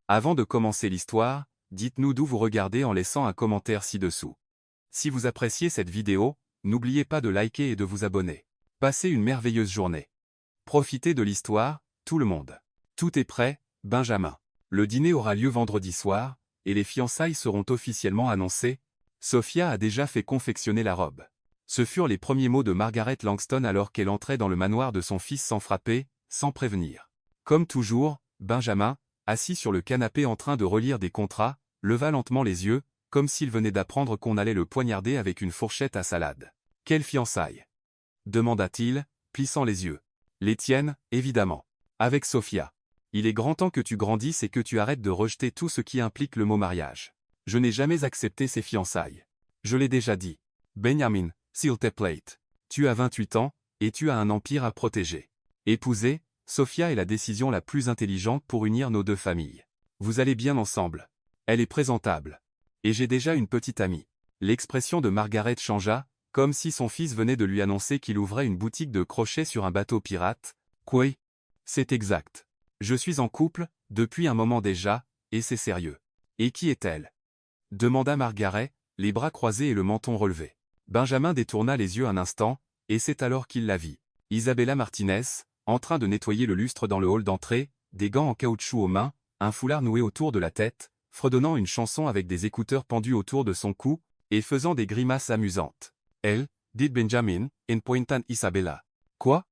Avant de commencer l'histoire, dites-nous d'où vous regardez en laissant un commentaire ci-dessous. Si vous appréciez cette vidéo, n'oubliez pas de liker et de vous abonner. Passez une merveilleuse journée. Profitez de l'histoire, tout le monde. Tout est prêt, Benjamin. Le dîner aura lieu vendredi soir, et les fiançailles seront officiellement annoncées. Sophia a déjà fait confectionner la robe. Ce furent les premiers mots de Margaret Langston alors qu'elle entrait dans le manoir de son fils sans frapper, sans prévenir. Comme toujours, Benjamin, assis sur le canapé en train de relire des contrats, leva lentement les yeux, comme s'il venait d'apprendre qu'on allait le poignarder avec une fourchette à salade. « Quelle fiançailles » demanda-t-il, plissant les yeux. « Les tiennes, évidemment. Avec Sophia. Il est grand temps que tu grandisses et que tu arrêtes de rejeter tout ce qui implique le mot mariage. Je n'ai jamais accepté ces fiançailles. Je l'ai déjà dit. Benjamin, s'il te plaît. Tu as 28 ans, et tu as un empire à protéger. Épouser, Sophia est la décision la plus intelligente pour unir nos deux familles. Vous allez bien ensemble. Elle est présentable. Et j'ai déjà une petite amie. » L'expression de Margaret changea, comme si son fils venait de lui annoncer qu'il ouvrait une boutique de crochets sur un bateau pirate. « Quoi ? C'est exact. Je suis en couple, depuis un moment déjà, et c'est sérieux. »« Et qui est-elle » demanda Margaret, les bras croisés et le menton relevé. Benjamin détourna les yeux un instant, et c'est alors qu'il la vit. Isabella Martinez, en train de nettoyer le lustre dans le hall d'entrée, des gants en caoutchouc aux mains, un foulard noué autour de la tête, fredonnant une chanson avec des écouteurs pendus autour de son cou, et faisant des grimaces amusantes. « Elle, dit Benjamin, en pointant Isabella. »« Quoi ?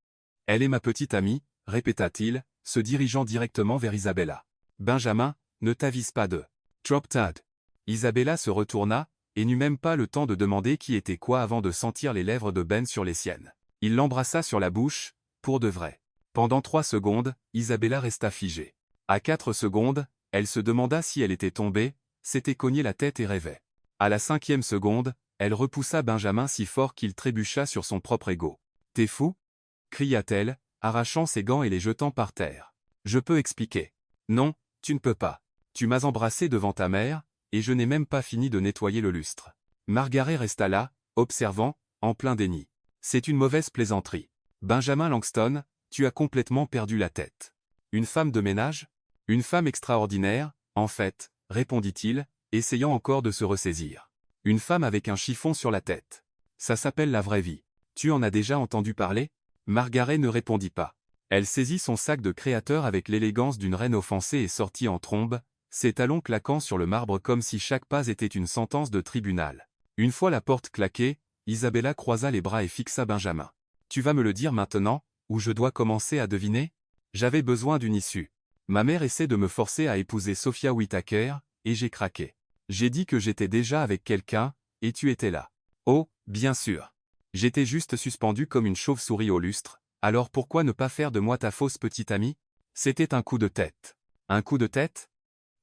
Elle est ma petite amie, » répéta-t-il, se dirigeant directement vers Isabella. « Benjamin, ne t'avise pas de... Drop Tad. » Isabella se retourna, et n'eut même pas le temps de demander qui était quoi avant de sentir les lèvres de Ben sur les siennes. Il l'embrassa sur la bouche, pour de vrai. Pendant 3 secondes, Isabella resta figée. À 4 secondes, elle se demanda si elle était tombée, s'était cogné la tête et rêvait. À la 5e seconde, elle repoussa Benjamin si fort qu'il trébucha sur son propre ego. « T'es fou » cria-t-elle, arrachant ses gants et les jetant par terre. « Je peux expliquer. »« Non, tu ne peux pas. Tu m'as embrassé devant ta mère, et je n'ai même pas fini de nettoyer le lustre. » Margaret resta là, observant, en plein déni. « C'est une mauvaise plaisanterie. Benjamin Langston, tu as complètement perdu la tête. Une femme de ménage ? Une femme extraordinaire, en fait, répondit-il, essayant encore de se ressaisir. Une femme avec un chiffon sur la tête. Ça s'appelle la vraie vie. Tu en as déjà entendu parler ? Margaret ne répondit pas. Elle saisit son sac de créateur avec l'élégance d'une reine offensée et sortit en trombe, ses talons claquant sur le marbre comme si chaque pas était une sentence de tribunal. Une fois la porte claquée, Isabella croisa les bras et fixa Benjamin. « Tu vas me le dire maintenant, ou je dois commencer à deviner ? J'avais besoin d'une issue. Ma mère essaie de me forcer à épouser Sophia Whittaker, et j'ai craqué. J'ai dit que j'étais déjà avec quelqu'un, et tu étais là. Oh, bien sûr. J'étais juste suspendu comme une chauve-souris au lustre, alors pourquoi ne pas faire de moi ta fausse petite amie ? C'était un coup de tête. Un coup de tête ?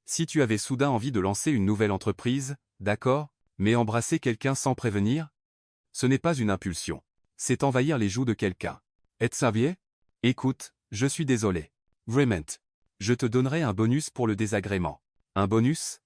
Si tu avais soudain envie de lancer une nouvelle entreprise, d'accord, mais embrasser quelqu'un sans prévenir ? Ce n'est pas une impulsion. C'est envahir les joues de quelqu'un. Et Xavier ? Écoute, je suis désolé. Vraiment. Je te donnerai un bonus pour le désagrément. Un bonus ?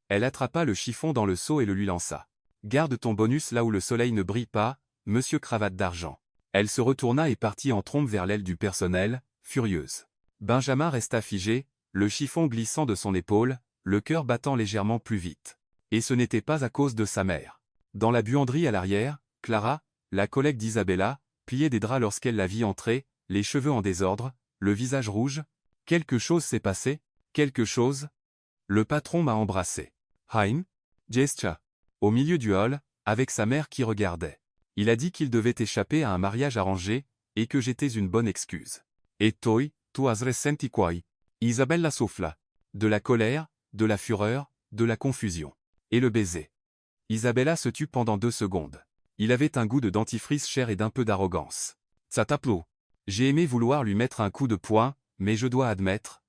Elle attrapa le chiffon dans le seau et le lui lança. Garde ton bonus là où le soleil ne brille pas, monsieur cravate d'argent. Elle se retourna et partit en trombe vers l'aile du personnel, furieuse. Benjamin resta figé, le chiffon glissant de son épaule, le cœur battant légèrement plus vite. Et ce n'était pas à cause de sa mère. Dans la buanderie à l'arrière, Clara, la collègue d'Isabella, pliait des draps lorsqu'elle la vit entrer, les cheveux en désordre, le visage rouge. Quelque chose s'est passé ? Quelque chose ? Le patron m'a embrassé. Hein ? Gesture. Au milieu du hall, avec sa mère qui regardait. Il a dit qu'il devait échapper à un mariage arrangé, et que j'étais une bonne excuse. Et toi, tu has ressenti quoi ? Isabella souffla. De la colère, de la fureur, de la confusion. Et le baiser. Isabella se tut pendant 2 secondes. Il avait un goût de dentifrice cher et d'un peu d'arrogance. Ça t'applaud. J'ai aimé vouloir lui mettre un coup de poing, mais je dois admettre,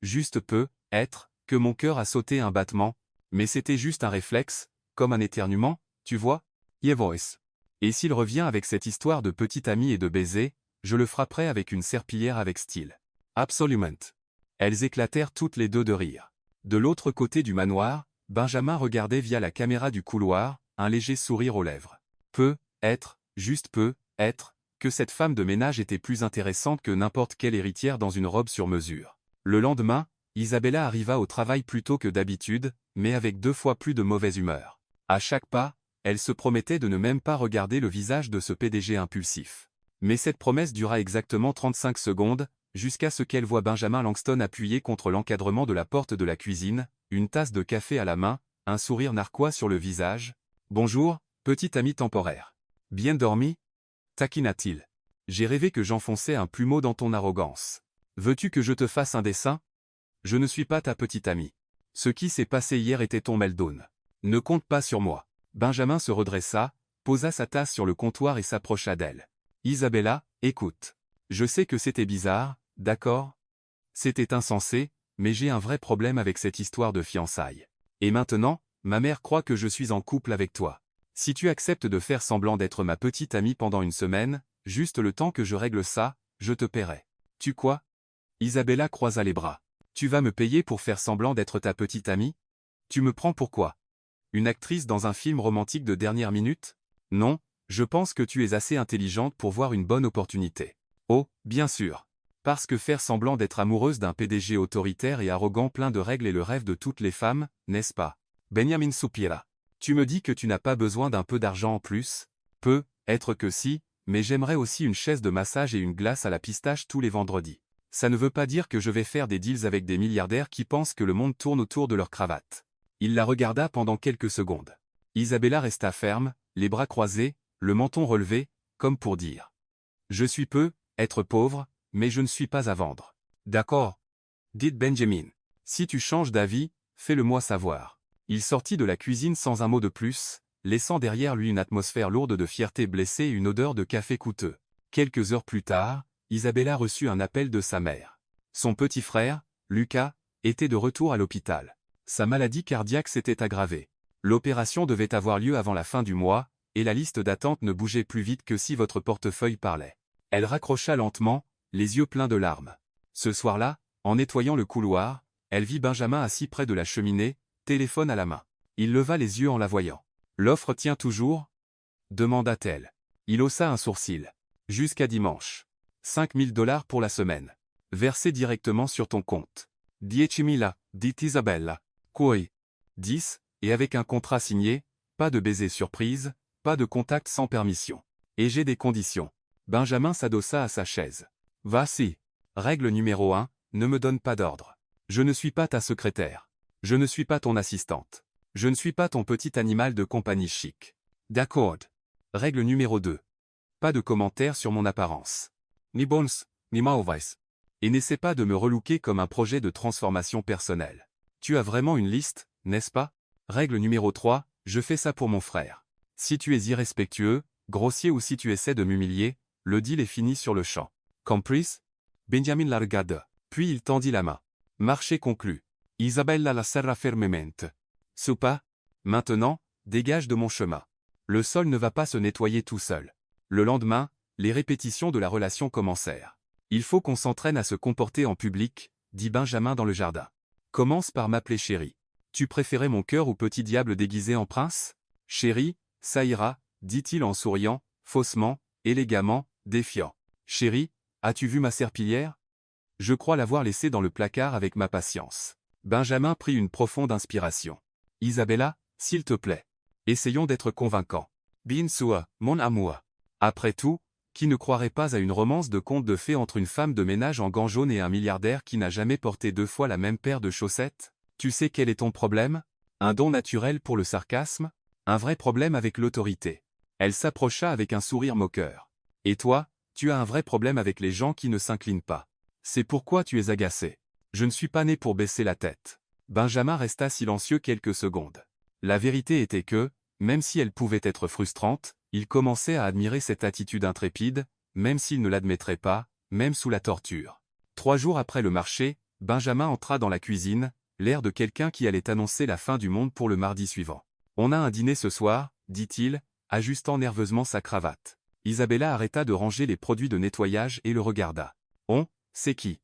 juste peut être, que mon cœur a sauté un battement, mais c'était juste un réflexe, comme un éternuement, tu vois ? Yeah voice. Et s'il revient avec cette histoire de petite amie et de baiser, je le frapperai avec une serpillière avec style. Absolument. Elles éclatèrent toutes les deux de rire. De l'autre côté du manoir, Benjamin regardait via la caméra du couloir, un léger sourire aux lèvres. Juste peut être, que cette femme de ménage était plus intéressante que n'importe quelle héritière dans une robe sur mesure. Le lendemain, Isabella arriva au travail plus tôt que d'habitude, mais avec 2 fois plus de mauvaise humeur. À chaque pas, elle se promettait de ne même pas regarder le visage de ce PDG impulsif. Mais cette promesse dura exactement 35 secondes, jusqu'à ce qu'elle voie Benjamin Langston appuyé contre l'encadrement de la porte de la cuisine, une tasse de café à la main, un sourire narquois sur le visage. « Bonjour, petit ami temporaire. Bien dormi ?» taquina-t-il. « J'ai rêvé que j'enfonçais un plumeau dans ton arrogance. Veux-tu que je te fasse un dessin ? Je ne suis pas ta petite amie. Ce qui s'est passé hier était ton meltdown. Ne compte pas sur moi. » Benjamin se redressa, posa sa tasse sur le comptoir et s'approcha d'elle. « Isabella, écoute. Je sais que c'était bizarre, d'accord ? C'était insensé, mais j'ai un vrai problème avec cette histoire de fiançailles. Et maintenant, ma mère croit que je suis en couple avec toi. Si tu acceptes de faire semblant d'être ma petite amie pendant une semaine, juste le temps que je règle ça, je te paierai. Tu quoi ? » Isabella croisa les bras. « Tu vas me payer pour faire semblant d'être ta petite amie ? Tu me prends pour quoi ? Une actrice dans un film romantique de dernière minute ? Non, je pense que tu es assez intelligente pour voir une bonne opportunité. Oh, bien sûr. Parce que faire semblant d'être amoureuse d'un PDG autoritaire et arrogant plein de règles est le rêve de toutes les femmes, n'est-ce pas ? Benjamin soupira. Tu me dis que tu n'as pas besoin d'un peu d'argent en plus ? Être que si, mais j'aimerais aussi une chaise de massage et une glace à la pistache tous les vendredis. Ça ne veut pas dire que je vais faire des deals avec des milliardaires qui pensent que le monde tourne autour de leur cravate. Il la regarda pendant quelques secondes. Isabella resta ferme, les bras croisés, le menton relevé, comme pour dire. Je suis être pauvre, mais je ne suis pas à vendre. D'accord ? Dit Benjamin. Si tu changes d'avis, fais-le-moi savoir. Il sortit de la cuisine sans un mot de plus, laissant derrière lui une atmosphère lourde de fierté blessée et une odeur de café coûteux. Quelques heures plus tard, Isabella reçut un appel de sa mère. Son petit frère, Lucas, était de retour à l'hôpital. Sa maladie cardiaque s'était aggravée. L'opération devait avoir lieu avant la fin du mois, et la liste d'attente ne bougeait plus vite que si votre portefeuille parlait. Elle raccrocha lentement, les yeux pleins de larmes. Ce soir-là, en nettoyant le couloir, elle vit Benjamin assis près de la cheminée, téléphone à la main. Il leva les yeux en la voyant. « L'offre tient toujours ?» demanda-t-elle. Il haussa un sourcil. « Jusqu'à dimanche. 5 000 $ pour la semaine. Versé directement sur ton compte. 10.000, dit Isabella. Quoi ? 10, et avec un contrat signé, pas de baiser surprise, pas de contact sans permission. Et j'ai des conditions. » Benjamin s'adossa à sa chaise. « Vas-y. Règle numéro 1, ne me donne pas d'ordre. Je ne suis pas ta secrétaire. Je ne suis pas ton assistante. Je ne suis pas ton petit animal de compagnie chic. D'accord. Règle numéro 2. Pas de commentaires sur mon apparence. Ni bons, ni mauvais. Et n'essaie pas de me relooker comme un projet de transformation personnelle. Tu as vraiment une liste, n'est-ce pas ? Règle numéro 3, je fais ça pour mon frère. Si tu es irrespectueux, grossier ou si tu essaies de m'humilier, le deal est fini sur le champ. Compris ? Benjamin la regarda. Puis il tendit la main. Marché conclu. Isabella la serra fermement. Soupa ? Maintenant, dégage de mon chemin. Le sol ne va pas se nettoyer tout seul. Le lendemain, les répétitions de la relation commencèrent. Il faut qu'on s'entraîne à se comporter en public, dit Benjamin dans le jardin. Commence par m'appeler chérie. Tu préférais mon cœur ou petit diable déguisé en prince ? Chérie, ça ira, dit-il en souriant, faussement, élégamment, défiant. Chérie, as-tu vu ma serpillière ? Je crois l'avoir laissée dans le placard avec ma patience. Benjamin prit une profonde inspiration. Isabella, s'il te plaît. Essayons d'être convaincants. Bien sûr, mon amour. Après tout, qui ne croirait pas à une romance de conte de fées entre une femme de ménage en gants jaunes et un milliardaire qui n'a jamais porté 2 fois la même paire de chaussettes ? Tu sais quel est ton problème ? Un don naturel pour le sarcasme ? Un vrai problème avec l'autorité. Elle s'approcha avec un sourire moqueur. Et toi, tu as un vrai problème avec les gens qui ne s'inclinent pas. C'est pourquoi tu es agacé. Je ne suis pas né pour baisser la tête. Benjamin resta silencieux quelques secondes. La vérité était que, même si elle pouvait être frustrante, il commençait à admirer cette attitude intrépide, même s'il ne l'admettrait pas, même sous la torture. 3 jours après le marché, Benjamin entra dans la cuisine, l'air de quelqu'un qui allait annoncer la fin du monde pour le mardi suivant. « On a un dîner ce soir, dit-il, ajustant nerveusement sa cravate. Isabella arrêta de ranger les produits de nettoyage et le regarda. « On, c'est qui ?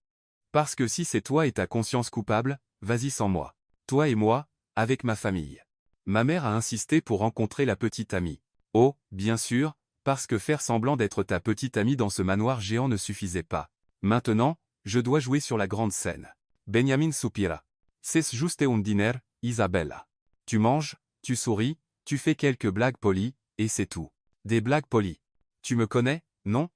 Parce que si c'est toi et ta conscience coupable, vas-y sans moi. Toi et moi, avec ma famille. » Ma mère a insisté pour rencontrer la petite amie. Oh, bien sûr, parce que faire semblant d'être ta petite amie dans ce manoir géant ne suffisait pas. Maintenant, je dois jouer sur la grande scène. Benjamin soupira. C'est juste un dîner, Isabella. Tu manges, tu souris, tu fais quelques blagues polies, et c'est tout. Des blagues polies. Tu me connais, non?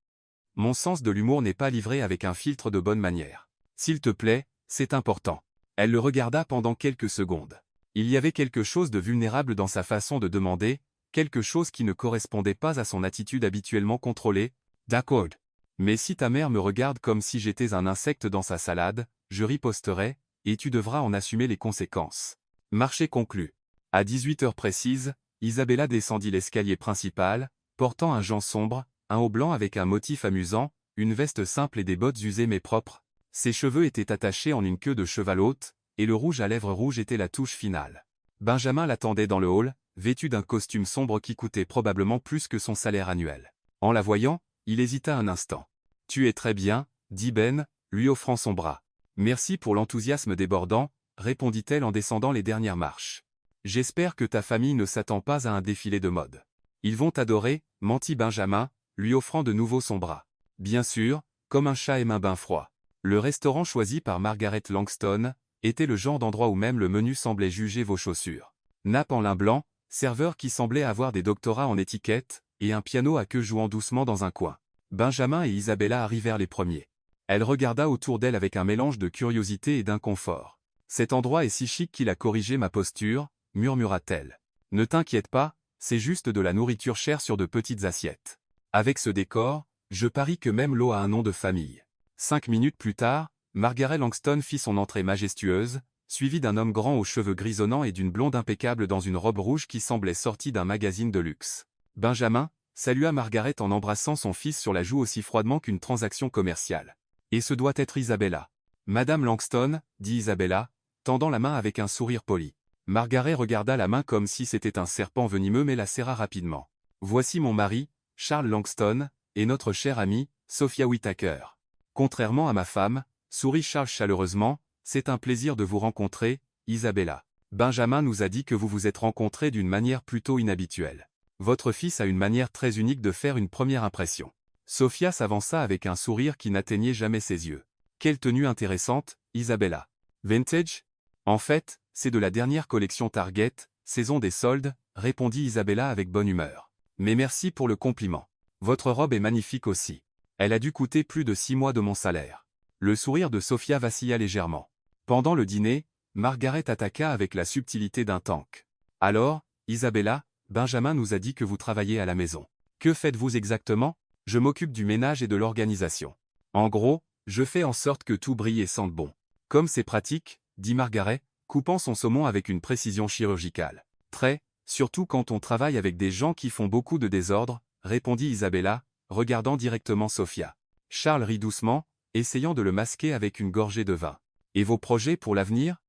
Mon sens de l'humour n'est pas livré avec un filtre de bonne manière. S'il te plaît, c'est important. Elle le regarda pendant quelques secondes. Il y avait quelque chose de vulnérable dans sa façon de demander, quelque chose qui ne correspondait pas à son attitude habituellement contrôlée. D'accord. Mais si ta mère me regarde comme si j'étais un insecte dans sa salade, je riposterai, et tu devras en assumer les conséquences. Marché conclu. À 18 heures précises, Isabella descendit l'escalier principal, portant un gant sombre, un haut blanc avec un motif amusant, une veste simple et des bottes usées mais propres. Ses cheveux étaient attachés en une queue de cheval haute, et le rouge à lèvres rouge était la touche finale. Benjamin l'attendait dans le hall, vêtu d'un costume sombre qui coûtait probablement plus que son salaire annuel. En la voyant, il hésita un instant. « Tu es très bien, » dit Ben, lui offrant son bras. « Merci pour l'enthousiasme débordant, » répondit-elle en descendant les dernières marches. « J'espère que ta famille ne s'attend pas à un défilé de mode. Ils vont t'adorer, » mentit Benjamin, lui offrant de nouveau son bras. Bien sûr, comme un chat aime un bain froid. Le restaurant choisi par Margaret Langston était le genre d'endroit où même le menu semblait juger vos chaussures. Nappe en lin blanc, serveur qui semblait avoir des doctorats en étiquette, et un piano à queue jouant doucement dans un coin. Benjamin et Isabella arrivèrent les premiers. Elle regarda autour d'elle avec un mélange de curiosité et d'inconfort. « Cet endroit est si chic qu'il a corrigé ma posture, » murmura-t-elle. « Ne t'inquiète pas, c'est juste de la nourriture chère sur de petites assiettes. Avec ce décor, je parie que même l'eau a un nom de famille. » 5 minutes plus tard, Margaret Langston fit son entrée majestueuse, suivie d'un homme grand aux cheveux grisonnants et d'une blonde impeccable dans une robe rouge qui semblait sortie d'un magazine de luxe. Benjamin salua Margaret en embrassant son fils sur la joue aussi froidement qu'une transaction commerciale. « Et ce doit être Isabella. »« Madame Langston, » dit Isabella, tendant la main avec un sourire poli. Margaret regarda la main comme si c'était un serpent venimeux mais la serra rapidement. « Voici mon mari, Charles Langston, et notre chère amie, Sophia Whittaker. Contrairement à ma femme, » sourit Charles chaleureusement, « c'est un plaisir de vous rencontrer, Isabella. Benjamin nous a dit que vous vous êtes rencontrés d'une manière plutôt inhabituelle. Votre fils a une manière très unique de faire une première impression. » Sophia s'avança avec un sourire qui n'atteignait jamais ses yeux. « Quelle tenue intéressante, Isabella. Vintage ? En fait, c'est de la dernière collection Target, saison des soldes, » répondit Isabella avec bonne humeur. « Mais merci pour le compliment. Votre robe est magnifique aussi. Elle a dû coûter plus de 6 mois de mon salaire. » Le sourire de Sophia vacilla légèrement. Pendant le dîner, Margaret attaqua avec la subtilité d'un tank. « Alors, Isabella, Benjamin nous a dit que vous travaillez à la maison. Que faites-vous exactement ? » « Je m'occupe du ménage et de l'organisation. En gros, je fais en sorte que tout brille et sente bon. »« Comme c'est pratique, » dit Margaret, coupant son saumon avec une précision chirurgicale. « Très, surtout quand on travaille avec des gens qui font beaucoup de désordre, » répondit Isabella, regardant directement Sophia. Charles rit doucement, essayant de le masquer avec une gorgée de vin. « Et vos projets pour l'avenir »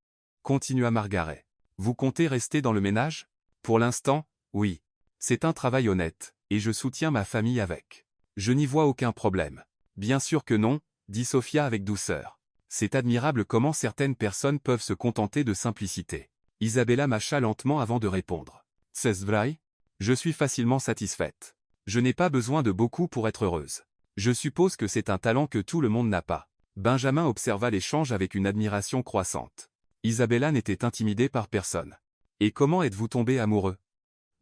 continua Margaret. « Vous comptez rester dans le ménage ? » ?»« Pour l'instant, oui. C'est un travail honnête, et je soutiens ma famille avec. » « Je n'y vois aucun problème. »« Bien sûr que non, » dit Sophia avec douceur. « C'est admirable comment certaines personnes peuvent se contenter de simplicité. » Isabella mâcha lentement avant de répondre. « C'est vrai ? Je suis facilement satisfaite. Je n'ai pas besoin de beaucoup pour être heureuse. Je suppose que c'est un talent que tout le monde n'a pas. » Benjamin observa l'échange avec une admiration croissante. Isabella n'était intimidée par personne. « Et comment êtes-vous tombés amoureux ?»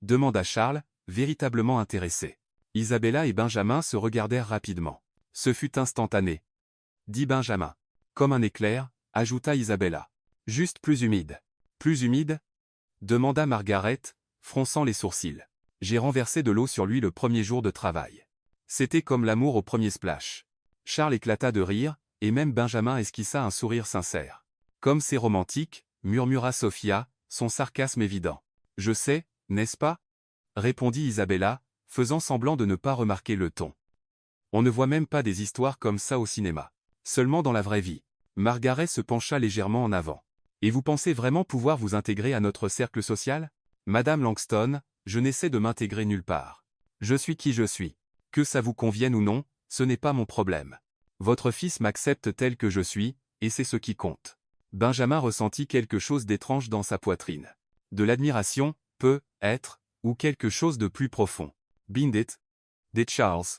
demanda Charles, véritablement intéressé. Isabella et Benjamin se regardèrent rapidement. « Ce fut instantané. » dit Benjamin. « Comme un éclair, » ajouta Isabella. « Juste plus humide. »« Plus humide ?» demanda Margaret, fronçant les sourcils. « J'ai renversé de l'eau sur lui le premier jour de travail. C'était comme l'amour au premier splash. » Charles éclata de rire, et même Benjamin esquissa un sourire sincère. « Comme c'est romantique, » murmura Sophia, son sarcasme évident. « Je sais, n'est-ce pas ?» répondit Isabella, faisant semblant de ne pas remarquer le ton. « On ne voit même pas des histoires comme ça au cinéma. Seulement dans la vraie vie. » Margaret se pencha légèrement en avant. « Et vous pensez vraiment pouvoir vous intégrer à notre cercle social ? Madame Langston, je n'essaie de m'intégrer nulle part. Je suis qui je suis. Que ça vous convienne ou non, ce n'est pas mon problème. Votre fils m'accepte tel que je suis, et c'est ce qui compte. » Benjamin ressentit quelque chose d'étrange dans sa poitrine. De l'admiration, peut-être, ou quelque chose de plus profond. « Bind it » dit Charles.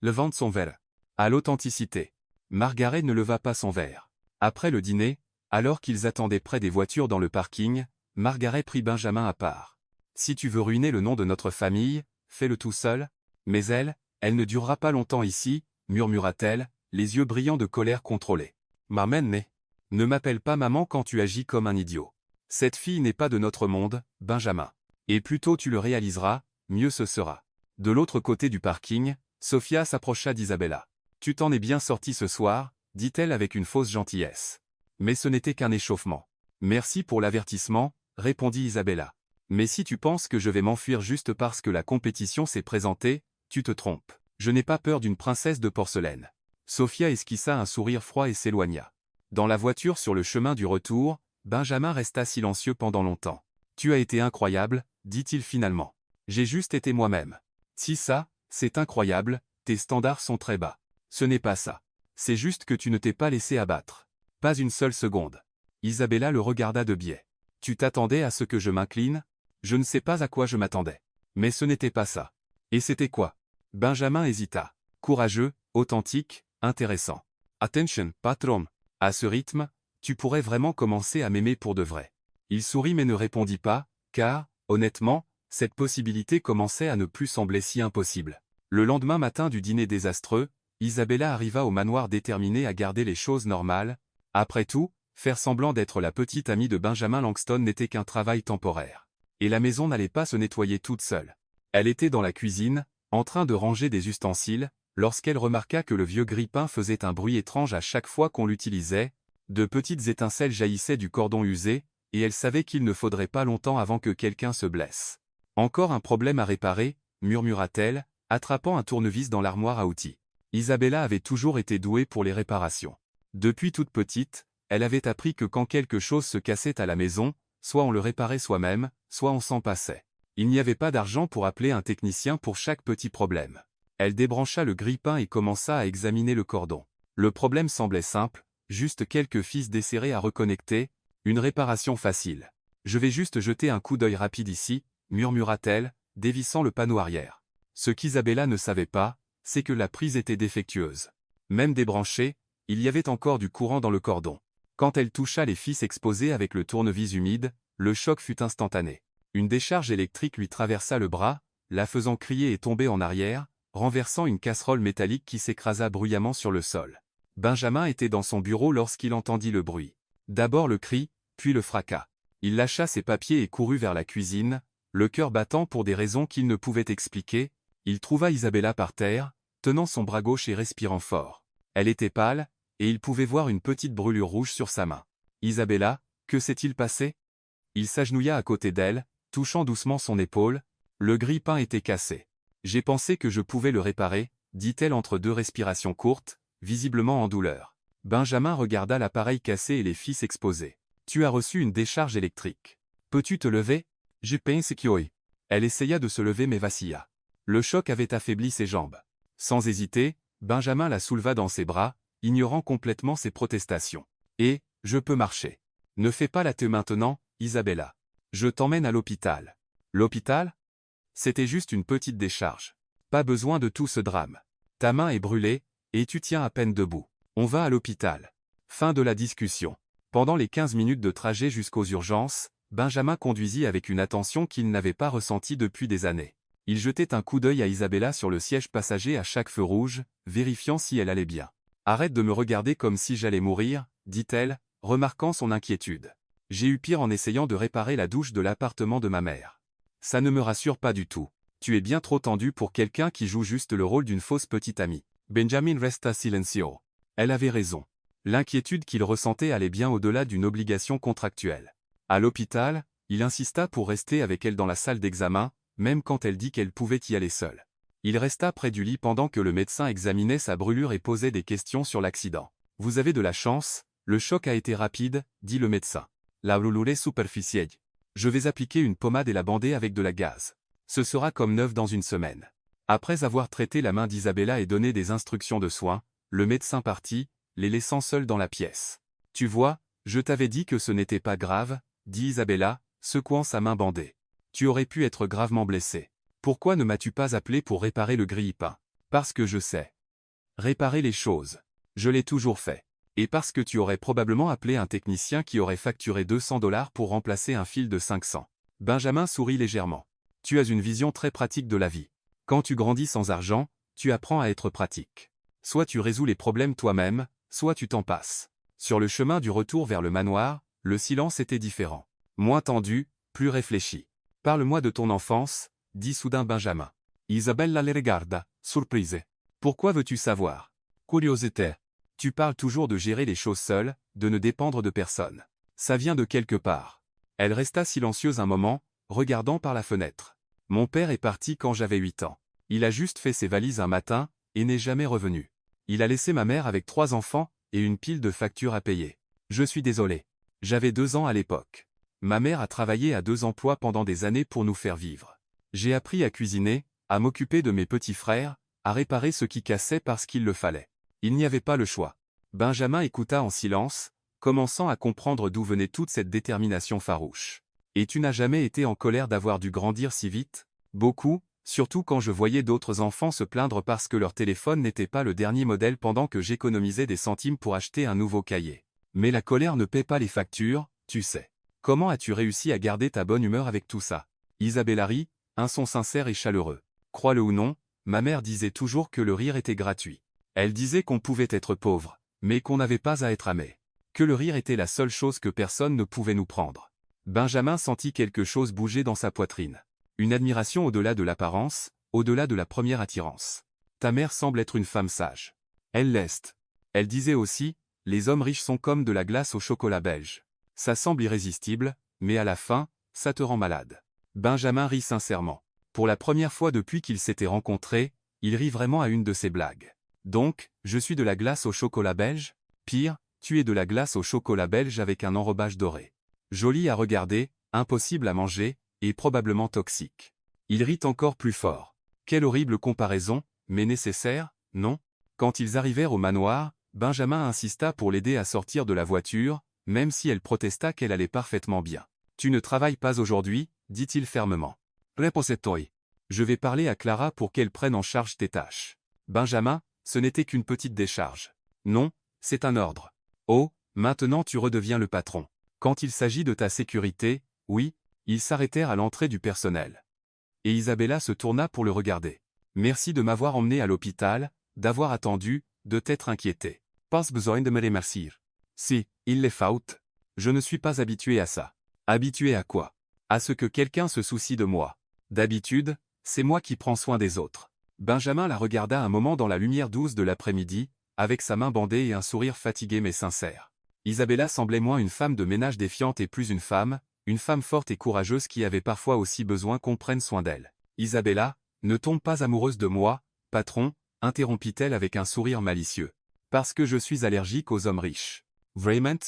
Levant son verre. « À l'authenticité. » Margaret ne leva pas son verre. Après le dîner, Alors qu'ils attendaient près des voitures dans le parking, Margaret prit Benjamin à part. « Si tu veux ruiner le nom de notre famille, fais-le tout seul. Mais elle ne durera pas longtemps ici, murmura-t-elle, les yeux brillants de colère contrôlée. Maman, ne m'appelle pas maman quand tu agis comme un idiot. Cette fille n'est pas de notre monde, Benjamin. Et plus tôt tu le réaliseras, mieux ce sera. » De l'autre côté du parking, Sophia s'approcha d'Isabella. « Tu t'en es bien sorti ce soir, dit-elle avec une fausse gentillesse. Mais ce n'était qu'un échauffement. Merci pour l'avertissement, répondit Isabella. Mais si tu penses que je vais m'enfuir juste parce que la compétition s'est présentée, tu te trompes. Je n'ai pas peur d'une princesse de porcelaine. Sophia esquissa un sourire froid et s'éloigna. Dans la voiture sur le chemin du retour, Benjamin resta silencieux pendant longtemps. Tu as été incroyable, dit-il finalement. J'ai juste été moi-même. Si ça, c'est incroyable, tes standards sont très bas. Ce n'est pas ça. C'est juste que tu ne t'es pas laissé abattre. Pas une seule seconde. Isabella le regarda de biais. Tu t'attendais à ce que je m'incline? Je ne sais pas à quoi je m'attendais. Mais ce n'était pas ça. Et c'était quoi? Benjamin hésita. Courageux, authentique, intéressant. Attention, patron. À ce rythme, tu pourrais vraiment commencer à m'aimer pour de vrai. Il sourit mais ne répondit pas, car, honnêtement, cette possibilité commençait à ne plus sembler si impossible. Le lendemain matin du dîner désastreux, Isabella arriva au manoir déterminée à garder les choses normales. Après tout, faire semblant d'être la petite amie de Benjamin Langston n'était qu'un travail temporaire. Et la maison n'allait pas se nettoyer toute seule. Elle était dans la cuisine, en train de ranger des ustensiles, lorsqu'elle remarqua que le vieux grille-pain faisait un bruit étrange à chaque fois qu'on l'utilisait. De petites étincelles jaillissaient du cordon usé, et elle savait qu'il ne faudrait pas longtemps avant que quelqu'un se blesse. Encore un problème à réparer, murmura-t-elle, attrapant un tournevis dans l'armoire à outils. Isabella avait toujours été douée pour les réparations. Depuis toute petite, elle avait appris que quand quelque chose se cassait à la maison, soit on le réparait soi-même, soit on s'en passait. Il n'y avait pas d'argent pour appeler un technicien pour chaque petit problème. Elle débrancha le grille-pain et commença à examiner le cordon. Le problème semblait simple, juste quelques fils desserrés à reconnecter, une réparation facile. Je vais juste jeter un coup d'œil rapide ici, murmura-t-elle, dévissant le panneau arrière. Ce qu'Isabella ne savait pas, c'est que la prise était défectueuse. Même débranchée, il y avait encore du courant dans le cordon. Quand elle toucha les fils exposés avec le tournevis humide, le choc fut instantané. Une décharge électrique lui traversa le bras, la faisant crier et tomber en arrière, renversant une casserole métallique qui s'écrasa bruyamment sur le sol. Benjamin était dans son bureau lorsqu'il entendit le bruit. D'abord le cri, puis le fracas. Il lâcha ses papiers et courut vers la cuisine, le cœur battant pour des raisons qu'il ne pouvait expliquer. Il trouva Isabella par terre, tenant son bras gauche et respirant fort. Elle était pâle, et il pouvait voir une petite brûlure rouge sur sa main. « Isabella, que s'est-il passé ?» Il s'agenouilla à côté d'elle, touchant doucement son épaule. Le grille-pain était cassé. « J'ai pensé que je pouvais le réparer, » dit-elle entre deux respirations courtes, visiblement en douleur. Benjamin regarda l'appareil cassé et les fils exposés. « Tu as reçu une décharge électrique. Peux-tu te lever? » « Je pense que oui. » Elle essaya de se lever mais vacilla. Le choc avait affaibli ses jambes. Sans hésiter, Benjamin la souleva dans ses bras, ignorant complètement ses protestations. « Et, je peux marcher. Ne fais pas la teuf maintenant, Isabella. Je t'emmène à l'hôpital. » « L'hôpital ? » C'était juste une petite décharge. Pas besoin de tout ce drame. Ta main est brûlée, et tu tiens à peine debout. On va à l'hôpital. Fin de la discussion. Pendant les 15 minutes de trajet jusqu'aux urgences, Benjamin conduisit avec une attention qu'il n'avait pas ressentie depuis des années. Il jetait un coup d'œil à Isabella sur le siège passager à chaque feu rouge, vérifiant si elle allait bien. « Arrête de me regarder comme si j'allais mourir, » dit-elle, remarquant son inquiétude. « J'ai eu pire en essayant de réparer la douche de l'appartement de ma mère. Ça ne me rassure pas du tout. Tu es bien trop tendu pour quelqu'un qui joue juste le rôle d'une fausse petite amie. » Benjamin resta silencieux. Elle avait raison. L'inquiétude qu'il ressentait allait bien au-delà d'une obligation contractuelle. À l'hôpital, il insista pour rester avec elle dans la salle d'examen, même quand elle dit qu'elle pouvait y aller seule. Il resta près du lit pendant que le médecin examinait sa brûlure et posait des questions sur l'accident. « Vous avez de la chance, le choc a été rapide, » dit le médecin. « La brûlure superficielle. Je vais appliquer une pommade et la bander avec de la gaze. Ce sera comme neuf dans une semaine. » Après avoir traité la main d'Isabella et donné des instructions de soins, le médecin partit, les laissant seuls dans la pièce. « Tu vois, je t'avais dit que ce n'était pas grave, » dit Isabella, secouant sa main bandée. « Tu aurais pu être gravement blessé. Pourquoi ne m'as-tu pas appelé pour réparer le grille-pain? Parce que je sais réparer les choses. Je l'ai toujours fait. Et parce que tu aurais probablement appelé un technicien qui aurait facturé 200 $ pour remplacer un fil de 500. Benjamin sourit légèrement. Tu as une vision très pratique de la vie. Quand tu grandis sans argent, tu apprends à être pratique. Soit tu résous les problèmes toi-même, soit tu t'en passes. Sur le chemin du retour vers le manoir, le silence était différent. Moins tendu, plus réfléchi. Parle-moi de ton enfance, dit soudain Benjamin. Isabella le regarda, surprise. Pourquoi veux-tu savoir? Curiosité. Tu parles toujours de gérer les choses seule, de ne dépendre de personne. Ça vient de quelque part. Elle resta silencieuse un moment, regardant par la fenêtre. Mon père est parti quand j'avais 8 ans. Il a juste fait ses valises un matin, et n'est jamais revenu. Il a laissé ma mère avec 3 enfants, et une pile de factures à payer. Je suis désolé. J'avais 2 ans à l'époque. Ma mère a travaillé à 2 emplois pendant des années pour nous faire vivre. J'ai appris à cuisiner, à m'occuper de mes petits frères, à réparer ce qui cassait parce qu'il le fallait. Il n'y avait pas le choix. Benjamin écouta en silence, commençant à comprendre d'où venait toute cette détermination farouche. Et tu n'as jamais été en colère d'avoir dû grandir si vite? Beaucoup, surtout quand je voyais d'autres enfants se plaindre parce que leur téléphone n'était pas le dernier modèle pendant que j'économisais des centimes pour acheter un nouveau cahier. Mais la colère ne paie pas les factures, tu sais. Comment as-tu réussi à garder ta bonne humeur avec tout ça? Isabella rit, un son sincère et chaleureux. Crois-le ou non, ma mère disait toujours que le rire était gratuit. Elle disait qu'on pouvait être pauvre, mais qu'on n'avait pas à être aimé. Que le rire était la seule chose que personne ne pouvait nous prendre. Benjamin sentit quelque chose bouger dans sa poitrine. Une admiration au-delà de l'apparence, au-delà de la première attirance. Ta mère semble être une femme sage. Elle l'est. Elle disait aussi, les hommes riches sont comme de la glace au chocolat belge. Ça semble irrésistible, mais à la fin, ça te rend malade. Benjamin rit sincèrement. Pour la première fois depuis qu'ils s'étaient rencontrés, il rit vraiment à une de ses blagues. Donc, je suis de la glace au chocolat belge? Pire, tu es de la glace au chocolat belge avec un enrobage doré. Joli à regarder, impossible à manger, et probablement toxique. Il rit encore plus fort. Quelle horrible comparaison, mais nécessaire, non? Quand ils arrivèrent au manoir, Benjamin insista pour l'aider à sortir de la voiture, même si elle protesta qu'elle allait parfaitement bien. Tu ne travailles pas aujourd'hui, dit-il fermement. Reposetoi. Je vais parler à Clara pour qu'elle prenne en charge tes tâches. Benjamin, ce n'était qu'une petite décharge. Non, c'est un ordre. Oh, maintenant tu redeviens le patron. Quand il s'agit de ta sécurité, oui, ils s'arrêtèrent à l'entrée du personnel. Et Isabella se tourna pour le regarder. Merci de m'avoir emmené à l'hôpital, d'avoir attendu, de t'être inquiété. Pas besoin de me remercier. Si, il les faute. Je ne suis pas habitué à ça. Habitué à quoi? À ce que quelqu'un se soucie de moi. D'habitude, c'est moi qui prends soin des autres. Benjamin la regarda un moment dans la lumière douce de l'après-midi, avec sa main bandée et un sourire fatigué mais sincère. Isabella semblait moins une femme de ménage défiante et plus une femme forte et courageuse qui avait parfois aussi besoin qu'on prenne soin d'elle. Isabella, ne tombe pas amoureuse de moi, patron, interrompit-elle avec un sourire malicieux. Parce que je suis allergique aux hommes riches. Vraiment?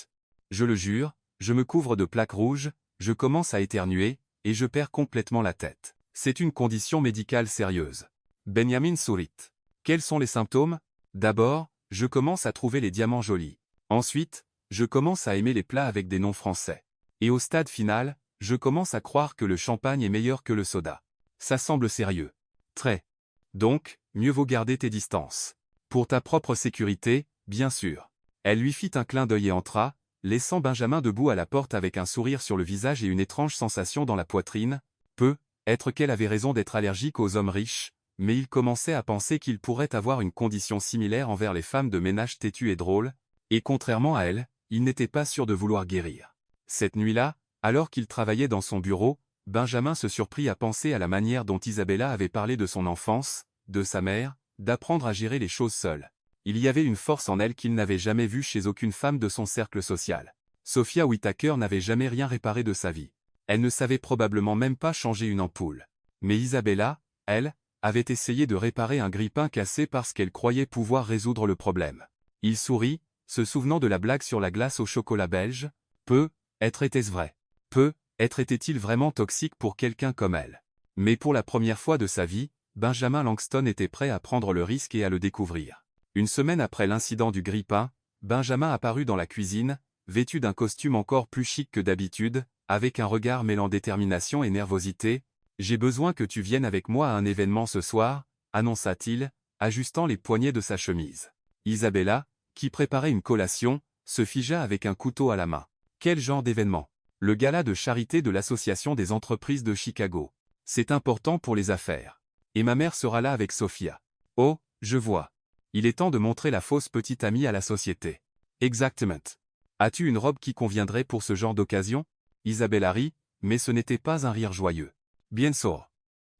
Je le jure, je me couvre de plaques rouges, je commence à éternuer, et je perds complètement la tête. C'est une condition médicale sérieuse. Benjamin sourit. Quels sont les symptômes? D'abord, je commence à trouver les diamants jolis. Ensuite, je commence à aimer les plats avec des noms français. Et au stade final, je commence à croire que le champagne est meilleur que le soda. Ça semble sérieux. Très. Donc, mieux vaut garder tes distances. Pour ta propre sécurité, bien sûr. Elle lui fit un clin d'œil et entra, laissant Benjamin debout à la porte avec un sourire sur le visage et une étrange sensation dans la poitrine. Être qu'elle avait raison d'être allergique aux hommes riches, mais il commençait à penser qu'il pourrait avoir une condition similaire envers les femmes de ménage têtues et drôles, et contrairement à elle, il n'était pas sûr de vouloir guérir. Cette nuit-là, alors qu'il travaillait dans son bureau, Benjamin se surprit à penser à la manière dont Isabella avait parlé de son enfance, de sa mère, d'apprendre à gérer les choses seule. Il y avait une force en elle qu'il n'avait jamais vue chez aucune femme de son cercle social. Sophia Whittaker n'avait jamais rien réparé de sa vie. Elle ne savait probablement même pas changer une ampoule. Mais Isabella, elle, avait essayé de réparer un grille-pain cassé parce qu'elle croyait pouvoir résoudre le problème. Il sourit, se souvenant de la blague sur la glace au chocolat belge. Être était-ce vrai? Être était-il vraiment toxique pour quelqu'un comme elle? Mais pour la première fois de sa vie, Benjamin Langston était prêt à prendre le risque et à le découvrir. Une semaine après l'incident du grille-pain, Benjamin apparut dans la cuisine, vêtu d'un costume encore plus chic que d'habitude, avec un regard mêlant détermination et nervosité. « J'ai besoin que tu viennes avec moi à un événement ce soir » annonça-t-il, ajustant les poignets de sa chemise. Isabella, qui préparait une collation, se figea avec un couteau à la main. Quel genre d'événement? Le gala de charité de l'Association des entreprises de Chicago. C'est important pour les affaires. Et ma mère sera là avec Sophia. Oh, je vois. Il est temps de montrer la fausse petite amie à la société. Exactement. As-tu une robe qui conviendrait pour ce genre d'occasion? Isabella rit, mais ce n'était pas un rire joyeux. Bien sûr.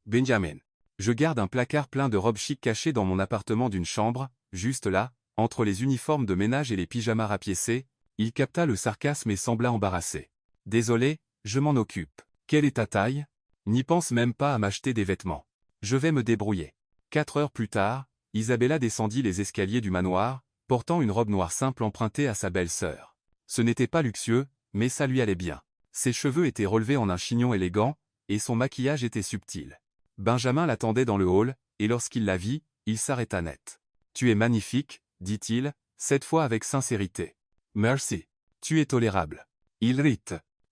Benjamin. Je garde un placard plein de robes chic cachées dans mon appartement d'une chambre, juste là, entre les uniformes de ménage et les pyjamas rapiécés. Il capta le sarcasme et sembla embarrassé. Désolé, je m'en occupe. Quelle est ta taille? N'y pense même pas à m'acheter des vêtements. Je vais me débrouiller. 4 heures plus tard, Isabella descendit les escaliers du manoir, portant une robe noire simple empruntée à sa belle-sœur. Ce n'était pas luxueux, mais ça lui allait bien. Ses cheveux étaient relevés en un chignon élégant, et son maquillage était subtil. Benjamin l'attendait dans le hall, et lorsqu'il la vit, il s'arrêta net. « Tu es magnifique, dit-il, cette fois avec sincérité. Merci. Tu es tolérable. Il rit.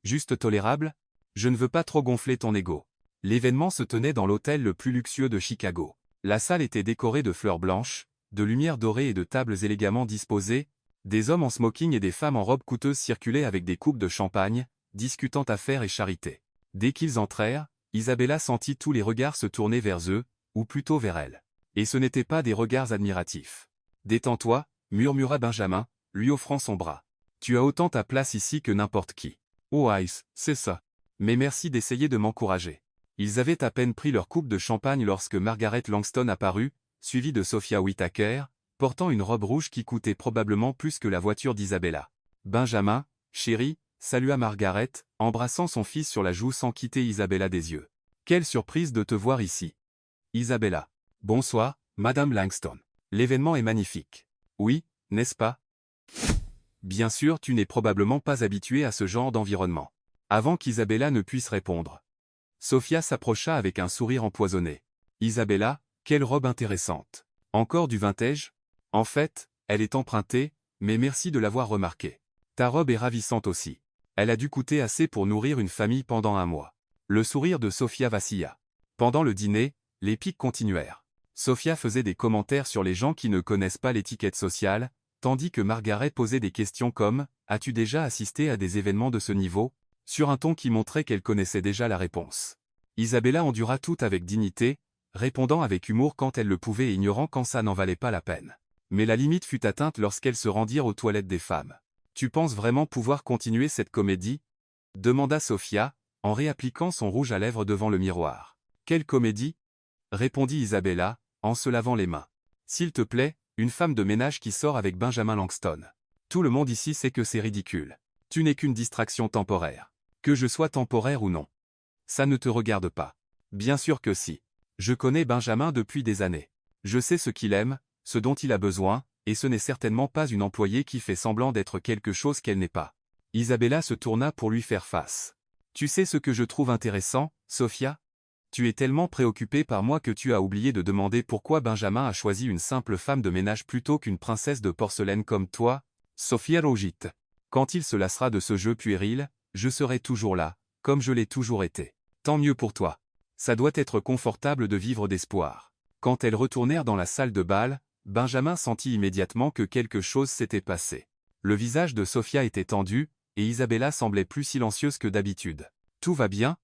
Juste tolérable? Je ne veux pas trop gonfler ton ego. L'événement se tenait dans l'hôtel le plus luxueux de Chicago. La salle était décorée de fleurs blanches, de lumières dorées et de tables élégamment disposées. Des hommes en smoking et des femmes en robes coûteuses circulaient avec des coupes de champagne, discutant affaires et charité. Dès qu'ils entrèrent, Isabella sentit tous les regards se tourner vers eux, ou plutôt vers elle. Et ce n'étaient pas des regards admiratifs. « Détends-toi » murmura Benjamin, lui offrant son bras. « Tu as autant ta place ici que n'importe qui. »« Oh Ice, c'est ça. Mais merci d'essayer de m'encourager. » Ils avaient à peine pris leur coupe de champagne lorsque Margaret Langston apparut, suivie de Sophia Whittaker, portant une robe rouge qui coûtait probablement plus que la voiture d'Isabella. Benjamin, chéri, salua Margaret, embrassant son fils sur la joue sans quitter Isabella des yeux. « Quelle surprise de te voir ici. » Isabella. « Bonsoir, Madame Langston. L'événement est magnifique. Oui, n'est-ce pas? Bien sûr, tu n'es probablement pas habitué à ce genre d'environnement. » Avant qu'Isabella ne puisse répondre, Sophia s'approcha avec un sourire empoisonné. « Isabella, quelle robe intéressante. Encore du vintage? En fait, elle est empruntée, mais merci de l'avoir remarqué. Ta robe est ravissante aussi. Elle a dû coûter assez pour nourrir une famille pendant 1 mois. » Le sourire de Sophia vacilla. Pendant le dîner, les piques continuèrent. Sophia faisait des commentaires sur les gens qui ne connaissent pas l'étiquette sociale, tandis que Margaret posait des questions comme « As-tu déjà assisté à des événements de ce niveau ?» sur un ton qui montrait qu'elle connaissait déjà la réponse. Isabella endura tout avec dignité, répondant avec humour quand elle le pouvait et ignorant quand ça n'en valait pas la peine. Mais la limite fut atteinte lorsqu'elles se rendirent aux toilettes des femmes. « Tu penses vraiment pouvoir continuer cette comédie ?» demanda Sophia, en réappliquant son rouge à lèvres devant le miroir. « Quelle comédie ?» répondit Isabella, en se lavant les mains. « S'il te plaît, une femme de ménage qui sort avec Benjamin Langston. Tout le monde ici sait que c'est ridicule. Tu n'es qu'une distraction temporaire. Que je sois temporaire ou non. Ça ne te regarde pas. Bien sûr que si. Je connais Benjamin depuis des années. Je sais ce qu'il aime, ce dont il a besoin, et ce n'est certainement pas une employée qui fait semblant d'être quelque chose qu'elle n'est pas. » Isabella se tourna pour lui faire face. « Tu sais ce que je trouve intéressant, Sophia? Tu es tellement préoccupée par moi que tu as oublié de demander pourquoi Benjamin a choisi une simple femme de ménage plutôt qu'une princesse de porcelaine comme toi. » Sophia rougit. « Quand il se lassera de ce jeu puéril, je serai toujours là, comme je l'ai toujours été. Tant mieux pour toi. Ça doit être confortable de vivre d'espoir. » Quand elles retournèrent dans la salle de bal, Benjamin sentit immédiatement que quelque chose s'était passé. Le visage de Sophia était tendu, et Isabella semblait plus silencieuse que d'habitude. « Tout va bien ?»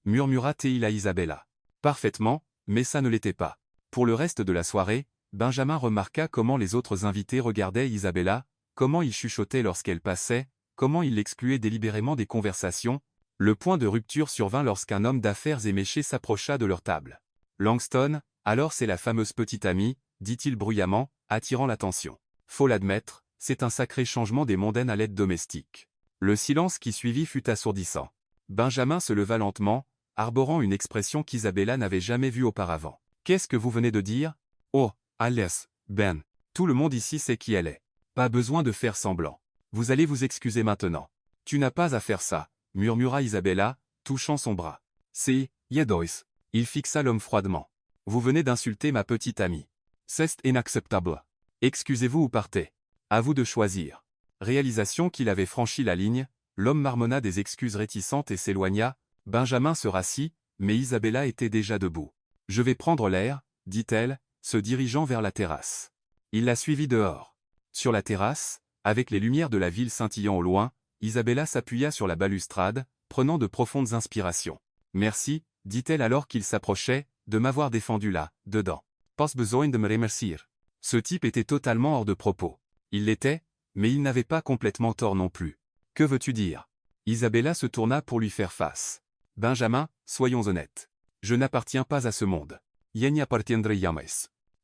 murmura-t-il à Isabella. « Parfaitement, mais ça ne l'était pas. » Pour le reste de la soirée, Benjamin remarqua comment les autres invités regardaient Isabella, comment ils chuchotaient lorsqu'elle passait, comment ils l'excluaient délibérément des conversations. Le point de rupture survint lorsqu'un homme d'affaires éméché s'approcha de leur table. « Langston, alors c'est la fameuse petite amie, » dit-il bruyamment, attirant l'attention. « Faut l'admettre, c'est un sacré changement des mondaines à l'aide domestique. » Le silence qui suivit fut assourdissant. Benjamin se leva lentement, arborant une expression qu'Isabella n'avait jamais vue auparavant. « Qu'est-ce que vous venez de dire? Oh, Alice, Ben, tout le monde ici sait qui elle est. Pas besoin de faire semblant. Vous allez vous excuser maintenant. »« Tu n'as pas à faire ça, » murmura Isabella, touchant son bras. « C'est, Yedois. » Il fixa l'homme froidement. « Vous venez d'insulter ma petite amie. C'est inacceptable. Excusez-vous ou partez. À vous de choisir. » Réalisation qu'il avait franchi la ligne, l'homme marmonna des excuses réticentes et s'éloigna. Benjamin se rassit, mais Isabella était déjà debout. « Je vais prendre l'air, » dit-elle, se dirigeant vers la terrasse. Il la suivit dehors. Sur la terrasse, avec les lumières de la ville scintillant au loin, Isabella s'appuya sur la balustrade, prenant de profondes inspirations. « Merci, dit-elle alors qu'il s'approchait, de m'avoir défendu là, dedans. Pas besoin de me remercier. » Ce type était totalement hors de propos. Il l'était, mais il n'avait pas complètement tort non plus. « Que veux-tu dire ?» Isabella se tourna pour lui faire face. « Benjamin, soyons honnêtes. Je n'appartiens pas à ce monde. Je n'y appartiendrai jamais.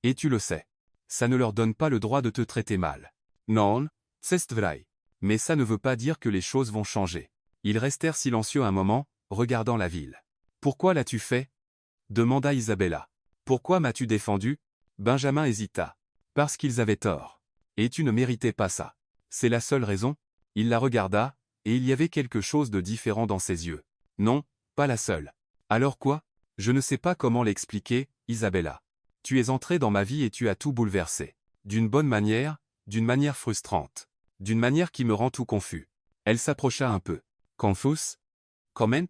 Et tu le sais. Ça ne leur donne pas le droit de te traiter mal. Non, c'est vrai. Mais ça ne veut pas dire que les choses vont changer. » Ils restèrent silencieux un moment, regardant la ville. « Pourquoi l'as-tu fait ?» demanda Isabella. « Pourquoi m'as-tu défendu ?» Benjamin hésita. « Parce qu'ils avaient tort. Et tu ne méritais pas ça. C'est la seule raison. » Il la regarda, et il y avait quelque chose de différent dans ses yeux. « Non, pas la seule. »« Alors quoi ? Je ne sais pas comment l'expliquer, Isabella. Tu es entrée dans ma vie et tu as tout bouleversé. D'une bonne manière, d'une manière frustrante. D'une manière qui me rend tout confus. » Elle s'approcha un peu. « Confus ? Comment ?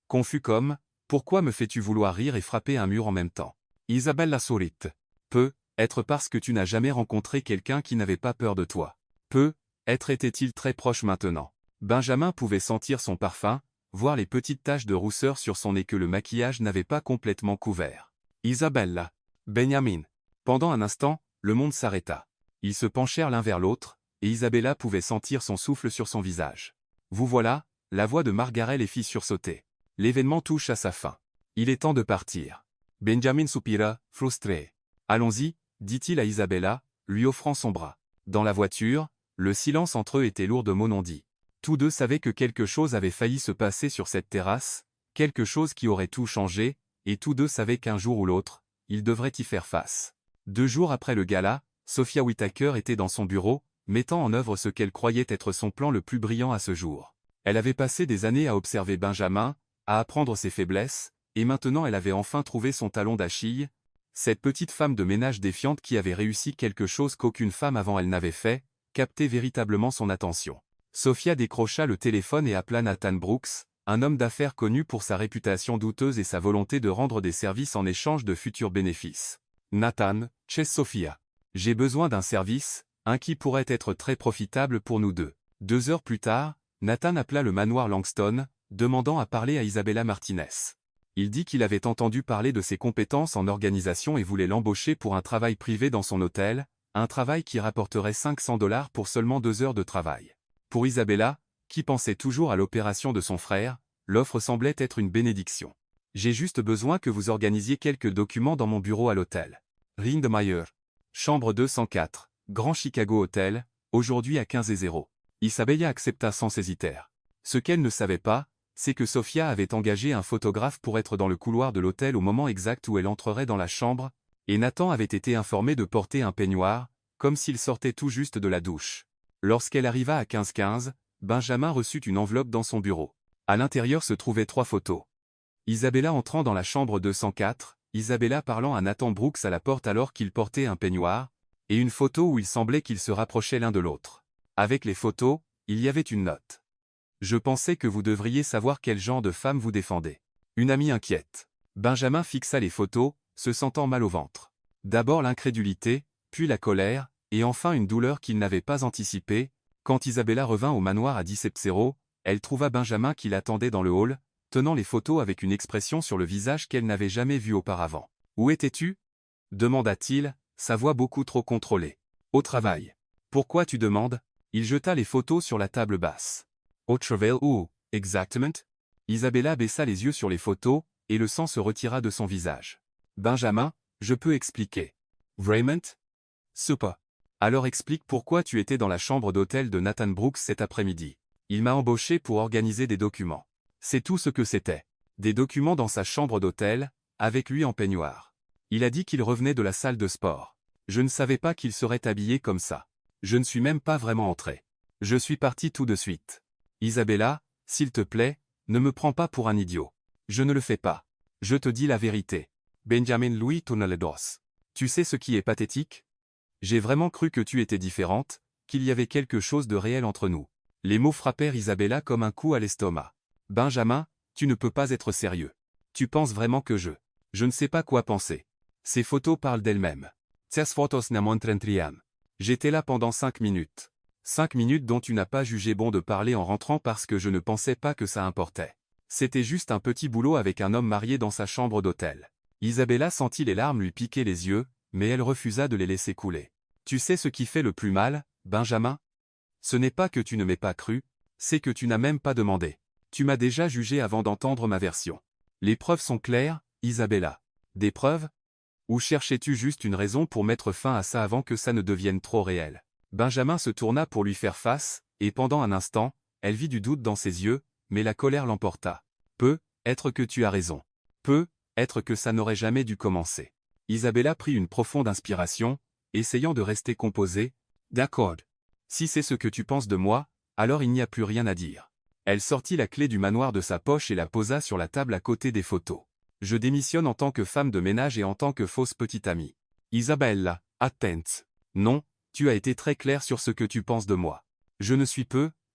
Confus comme, pourquoi me fais-tu vouloir rire et frapper un mur en même temps ?» Isabella sourit. « Peut être parce que tu n'as jamais rencontré quelqu'un qui n'avait pas peur de toi. Peut être était-il très proche maintenant. » Benjamin pouvait sentir son parfum, voir les petites taches de rousseur sur son nez que le maquillage n'avait pas complètement couvert. « Isabella. Benjamin. » Pendant un instant, le monde s'arrêta. Ils se penchèrent l'un vers l'autre, et Isabella pouvait sentir son souffle sur son visage. « Vous voilà », la voix de Margaret les fit sursauter. L'événement touche à sa fin. Il est temps de partir. Benjamin soupira, frustré. « Allons-y, dit-il à Isabella, lui offrant son bras. Dans la voiture, le silence entre eux était lourd de mots non dits. Tous deux savaient que quelque chose avait failli se passer sur cette terrasse, quelque chose qui aurait tout changé, et tous deux savaient qu'un jour ou l'autre, ils devraient y faire face. 2 jours après le gala, Sophia Whittaker était dans son bureau, mettant en œuvre ce qu'elle croyait être son plan le plus brillant à ce jour. Elle avait passé des années à observer Benjamin, à apprendre ses faiblesses, et maintenant elle avait enfin trouvé son talon d'Achille, cette petite femme de ménage défiante qui avait réussi quelque chose qu'aucune femme avant elle n'avait fait, capter véritablement son attention. Sophia décrocha le téléphone et appela Nathan Brooks, un homme d'affaires connu pour sa réputation douteuse et sa volonté de rendre des services en échange de futurs bénéfices. « Nathan, chez Sophia. J'ai besoin d'un service, un qui pourrait être très profitable pour nous deux. » 2 heures plus tard, Nathan appela le manoir Langston, demandant à parler à Isabella Martinez. Il dit qu'il avait entendu parler de ses compétences en organisation et voulait l'embaucher pour un travail privé dans son hôtel, un travail qui rapporterait $500 pour seulement 2 heures de travail. Pour Isabella, qui pensait toujours à l'opération de son frère, l'offre semblait être une bénédiction. « J'ai juste besoin que vous organisiez quelques documents dans mon bureau à l'hôtel. Rindmeyer. Chambre 204, Grand Chicago Hotel, aujourd'hui à 15h00. » Isabella accepta sans hésiter. Ce qu'elle ne savait pas, c'est que Sophia avait engagé un photographe pour être dans le couloir de l'hôtel au moment exact où elle entrerait dans la chambre, et Nathan avait été informé de porter un peignoir, comme s'il sortait tout juste de la douche. Lorsqu'elle arriva à 15h15, Benjamin reçut une enveloppe dans son bureau. À l'intérieur se trouvaient 3 photos. Isabella entrant dans la chambre 204, Isabella parlant à Nathan Brooks à la porte alors qu'il portait un peignoir, et une photo où il semblait qu'ils se rapprochaient l'un de l'autre. Avec les photos, il y avait une note. « Je pensais que vous devriez savoir quel genre de femme vous défendez. Une amie inquiète. » Benjamin fixa les photos, se sentant mal au ventre. D'abord l'incrédulité, puis la colère, et enfin une douleur qu'il n'avait pas anticipée. Quand Isabella revint au manoir à 17h00, elle trouva Benjamin qui l'attendait dans le hall, tenant les photos avec une expression sur le visage qu'elle n'avait jamais vue auparavant. « Où étais-tu » demanda-t-il, sa voix beaucoup trop contrôlée. « Au travail. »« Pourquoi tu demandes ?» Il jeta les photos sur la table basse. « Au travail où, exactement » Isabella baissa les yeux sur les photos, et le sang se retira de son visage. « Benjamin, je peux expliquer. »« Vraiment ?»« Super. Alors explique pourquoi tu étais dans la chambre d'hôtel de Nathan Brooks cet après-midi. Il m'a embauché pour organiser des documents. » C'est tout ce que c'était. Des documents dans sa chambre d'hôtel, avec lui en peignoir. Il a dit qu'il revenait de la salle de sport. Je ne savais pas qu'il serait habillé comme ça. Je ne suis même pas vraiment entré. Je suis parti tout de suite. Isabella, s'il te plaît, ne me prends pas pour un idiot. Je ne le fais pas. Je te dis la vérité. Benjamin Louis tourna le dos. Tu sais ce qui est pathétique ? J'ai vraiment cru que tu étais différente, qu'il y avait quelque chose de réel entre nous. Les mots frappèrent Isabella comme un coup à l'estomac. Benjamin, tu ne peux pas être sérieux. Tu penses vraiment que je ne sais pas quoi penser. Ces photos parlent d'elles-mêmes. Ces photos ne montrent rien. J'étais là pendant 5 minutes. 5 minutes dont tu n'as pas jugé bon de parler en rentrant parce que je ne pensais pas que ça importait. C'était juste un petit boulot avec un homme marié dans sa chambre d'hôtel. Isabella sentit les larmes lui piquer les yeux, mais elle refusa de les laisser couler. Tu sais ce qui fait le plus mal, Benjamin? Ce n'est pas que tu ne m'aies pas cru, c'est que tu n'as même pas demandé. Tu m'as déjà jugé avant d'entendre ma version. Les preuves sont claires, Isabella. Des preuves? Ou cherchais-tu juste une raison pour mettre fin à ça avant que ça ne devienne trop réel? Benjamin se tourna pour lui faire face, et pendant un instant, elle vit du doute dans ses yeux, mais la colère l'emporta. Peut-être que tu as raison. Peut-être que ça n'aurait jamais dû commencer. Isabella prit une profonde inspiration, essayant de rester composée. D'accord. Si c'est ce que tu penses de moi, alors il n'y a plus rien à dire. Elle sortit la clé du manoir de sa poche et la posa sur la table à côté des photos. Je démissionne en tant que femme de ménage et en tant que fausse petite amie. Isabella, attente. Non, tu as été très claire sur ce que tu penses de moi. Je ne suis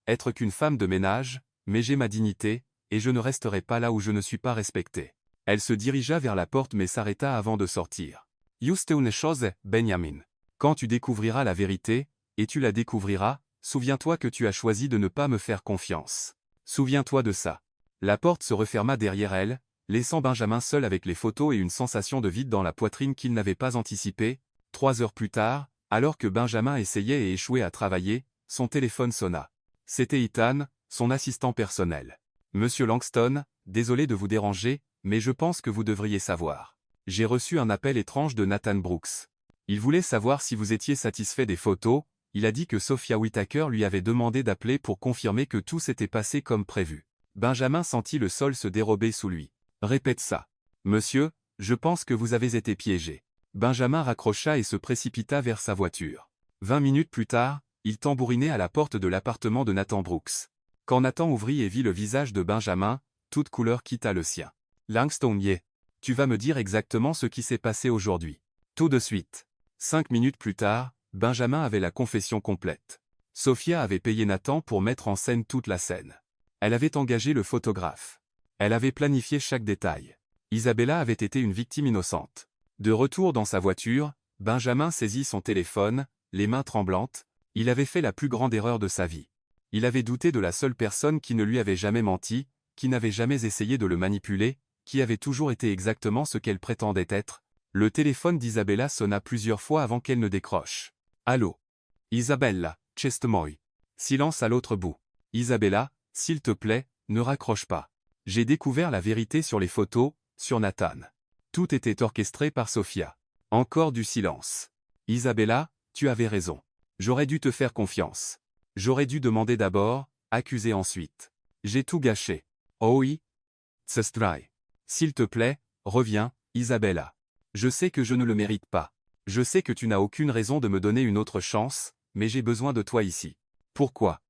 être qu'une femme de ménage, mais j'ai ma dignité, et je ne resterai pas là où je ne suis pas respectée. Elle se dirigea vers la porte mais s'arrêta avant de sortir. Juste une chose, Benjamin. Quand tu découvriras la vérité, et tu la découvriras, souviens-toi que tu as choisi de ne pas me faire confiance. Souviens-toi de ça. La porte se referma derrière elle, laissant Benjamin seul avec les photos et une sensation de vide dans la poitrine qu'il n'avait pas anticipée. 3 heures plus tard, alors que Benjamin essayait et échouait à travailler, son téléphone sonna. C'était Ethan, son assistant personnel. Monsieur Langston, désolé de vous déranger, mais je pense que vous devriez savoir. J'ai reçu un appel étrange de Nathan Brooks. Il voulait savoir si vous étiez satisfait des photos. Il a dit que Sophia Whittaker lui avait demandé d'appeler pour confirmer que tout s'était passé comme prévu. Benjamin sentit le sol se dérober sous lui. Répète ça. Monsieur, je pense que vous avez été piégé. Benjamin raccrocha et se précipita vers sa voiture. 20 minutes plus tard, il tambourinait à la porte de l'appartement de Nathan Brooks. Quand Nathan ouvrit et vit le visage de Benjamin, toute couleur quitta le sien. Langston, tu vas me dire exactement ce qui s'est passé aujourd'hui. Tout de suite. 5 minutes plus tard, Benjamin avait la confession complète. Sophia avait payé Nathan pour mettre en scène toute la scène. Elle avait engagé le photographe. Elle avait planifié chaque détail. Isabella avait été une victime innocente. De retour dans sa voiture, Benjamin saisit son téléphone, les mains tremblantes. Il avait fait la plus grande erreur de sa vie. Il avait douté de la seule personne qui ne lui avait jamais menti, qui n'avait jamais essayé de le manipuler, qui avait toujours été exactement ce qu'elle prétendait être. Le téléphone d'Isabella sonna plusieurs fois avant qu'elle ne décroche. Allô? Isabella, Chestemoy. Silence à l'autre bout. Isabella, s'il te plaît, ne raccroche pas. J'ai découvert la vérité sur les photos, sur Nathan. Tout était orchestré par Sophia. Encore du silence. Isabella, tu avais raison. J'aurais dû te faire confiance. J'aurais dû demander d'abord, accuser ensuite. J'ai tout gâché. Oh oui? C'est dry. S'il te plaît, reviens, Isabella. Je sais que je ne le mérite pas. Je sais que tu n'as aucune raison de me donner une autre chance, mais j'ai besoin de toi ici. Pourquoi?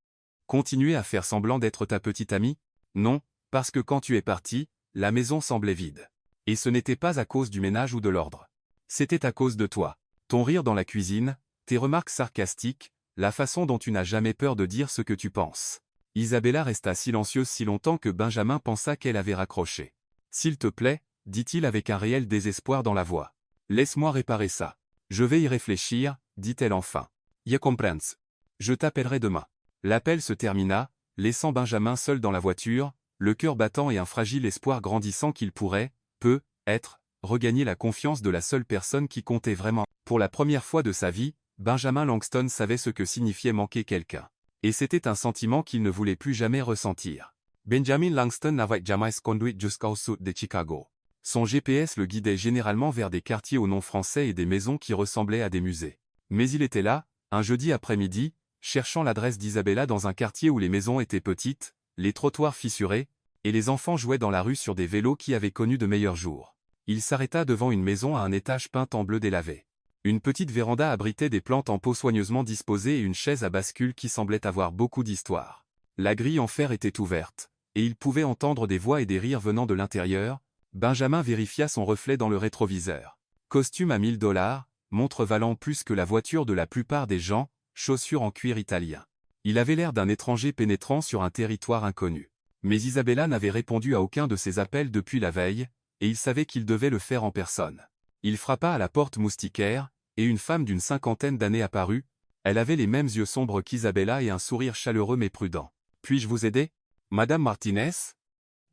Continuer à faire semblant d'être ta petite amie? Non, parce que quand tu es parti, la maison semblait vide. Et ce n'était pas à cause du ménage ou de l'ordre. C'était à cause de toi. Ton rire dans la cuisine, tes remarques sarcastiques, la façon dont tu n'as jamais peur de dire ce que tu penses. Isabella resta silencieuse si longtemps que Benjamin pensa qu'elle avait raccroché. S'il te plaît, dit-il avec un réel désespoir dans la voix. Laisse-moi réparer ça. Je vais y réfléchir, dit-elle enfin. Je comprends. Je t'appellerai demain. L'appel se termina, laissant Benjamin seul dans la voiture, le cœur battant et un fragile espoir grandissant qu'il pourrait, peut-être, regagner la confiance de la seule personne qui comptait vraiment. Pour la première fois de sa vie, Benjamin Langston savait ce que signifiait manquer quelqu'un. Et c'était un sentiment qu'il ne voulait plus jamais ressentir. Benjamin Langston n'avait jamais conduit jusqu'au sud de Chicago. Son GPS le guidait généralement vers des quartiers au nom français et des maisons qui ressemblaient à des musées. Mais il était là, un jeudi après-midi, cherchant l'adresse d'Isabella dans un quartier où les maisons étaient petites, les trottoirs fissurés, et les enfants jouaient dans la rue sur des vélos qui avaient connu de meilleurs jours. Il s'arrêta devant une maison à un étage peint en bleu délavé. Une petite véranda abritait des plantes en pot soigneusement disposées et une chaise à bascule qui semblait avoir beaucoup d'histoire. La grille en fer était ouverte, et il pouvait entendre des voix et des rires venant de l'intérieur. Benjamin vérifia son reflet dans le rétroviseur. Costume à $1000, montre valant plus que la voiture de la plupart des gens, chaussures en cuir italien. Il avait l'air d'un étranger pénétrant sur un territoire inconnu. Mais Isabella n'avait répondu à aucun de ses appels depuis la veille, et il savait qu'il devait le faire en personne. Il frappa à la porte moustiquaire, et une femme d'une 50aine d'années apparut. Elle avait les mêmes yeux sombres qu'Isabella et un sourire chaleureux mais prudent. Puis-je vous aider? Madame Martinez?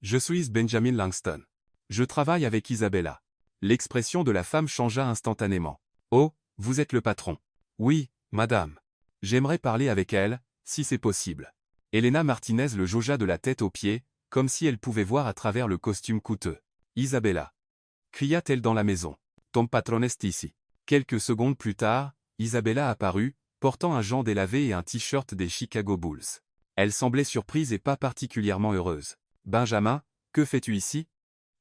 Je suis Benjamin Langston. Je travaille avec Isabella. L'expression de la femme changea instantanément. Oh, vous êtes le patron. Oui, madame. J'aimerais parler avec elle, si c'est possible. Elena Martinez le jaugea de la tête aux pieds, comme si elle pouvait voir à travers le costume coûteux. Isabella. Cria-t-elle dans la maison. Ton patron est ici. Quelques secondes plus tard, Isabella apparut, portant un jean délavé et un t-shirt des Chicago Bulls. Elle semblait surprise et pas particulièrement heureuse. Benjamin, que fais-tu ici?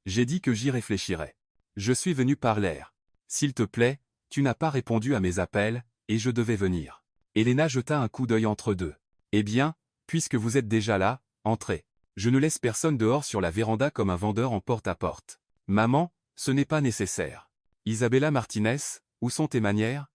J'ai dit que j'y réfléchirais. Je suis venu par l'air. S'il te plaît, tu n'as pas répondu à mes appels, et je devais venir. Elena jeta un coup d'œil entre deux. Eh bien, puisque vous êtes déjà là, entrez. Je ne laisse personne dehors sur la véranda comme un vendeur en porte-à-porte. Maman, ce n'est pas nécessaire. Isabella Martinez, où sont tes manières?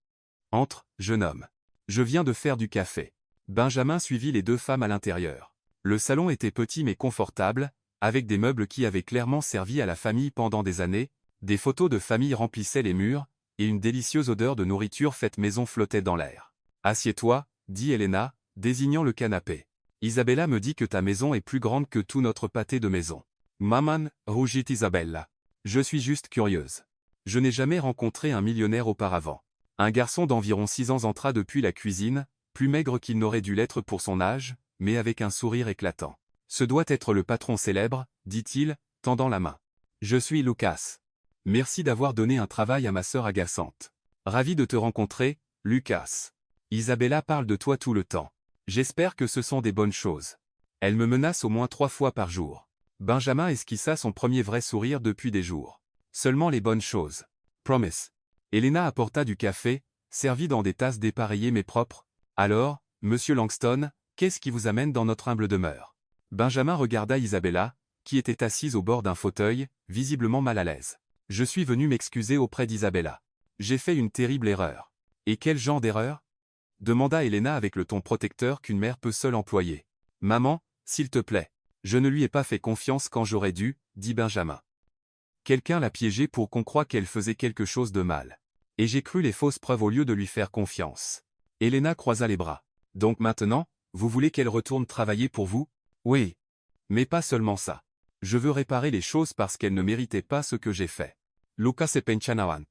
Entre, jeune homme. Je viens de faire du café. Benjamin suivit les deux femmes à l'intérieur. Le salon était petit mais confortable, avec des meubles qui avaient clairement servi à la famille pendant des années, des photos de famille remplissaient les murs, et une délicieuse odeur de nourriture faite maison flottait dans l'air. Assieds-toi, dit Elena, désignant le canapé. Isabella me dit que ta maison est plus grande que tout notre pâté de maison. Maman, rougit Isabella. Je suis juste curieuse. Je n'ai jamais rencontré un millionnaire auparavant. Un garçon d'environ 6 ans entra depuis la cuisine, plus maigre qu'il n'aurait dû l'être pour son âge, mais avec un sourire éclatant. Ce doit être le patron célèbre, dit-il, tendant la main. Je suis Lucas. Merci d'avoir donné un travail à ma sœur agaçante. Ravi de te rencontrer, Lucas. Isabella parle de toi tout le temps. J'espère que ce sont des bonnes choses. Elle me menace au moins 3 fois par jour. Benjamin esquissa son premier vrai sourire depuis des jours. Seulement les bonnes choses. Promise. Elena apporta du café, servi dans des tasses dépareillées mais propres. Alors, monsieur Langston, qu'est-ce qui vous amène dans notre humble demeure? Benjamin regarda Isabella, qui était assise au bord d'un fauteuil, visiblement mal à l'aise. Je suis venu m'excuser auprès d'Isabella. J'ai fait une terrible erreur. Et quel genre d'erreur? Demanda Elena avec le ton protecteur qu'une mère peut seule employer. Maman, s'il te plaît. Je ne lui ai pas fait confiance quand j'aurais dû, dit Benjamin. Quelqu'un l'a piégée pour qu'on croie qu'elle faisait quelque chose de mal. Et j'ai cru les fausses preuves au lieu de lui faire confiance. Elena croisa les bras. Donc maintenant, vous voulez qu'elle retourne travailler pour vous? Oui. Mais pas seulement ça. Je veux réparer les choses parce qu'elle ne méritait pas ce que j'ai fait. Lucas se penchanavant.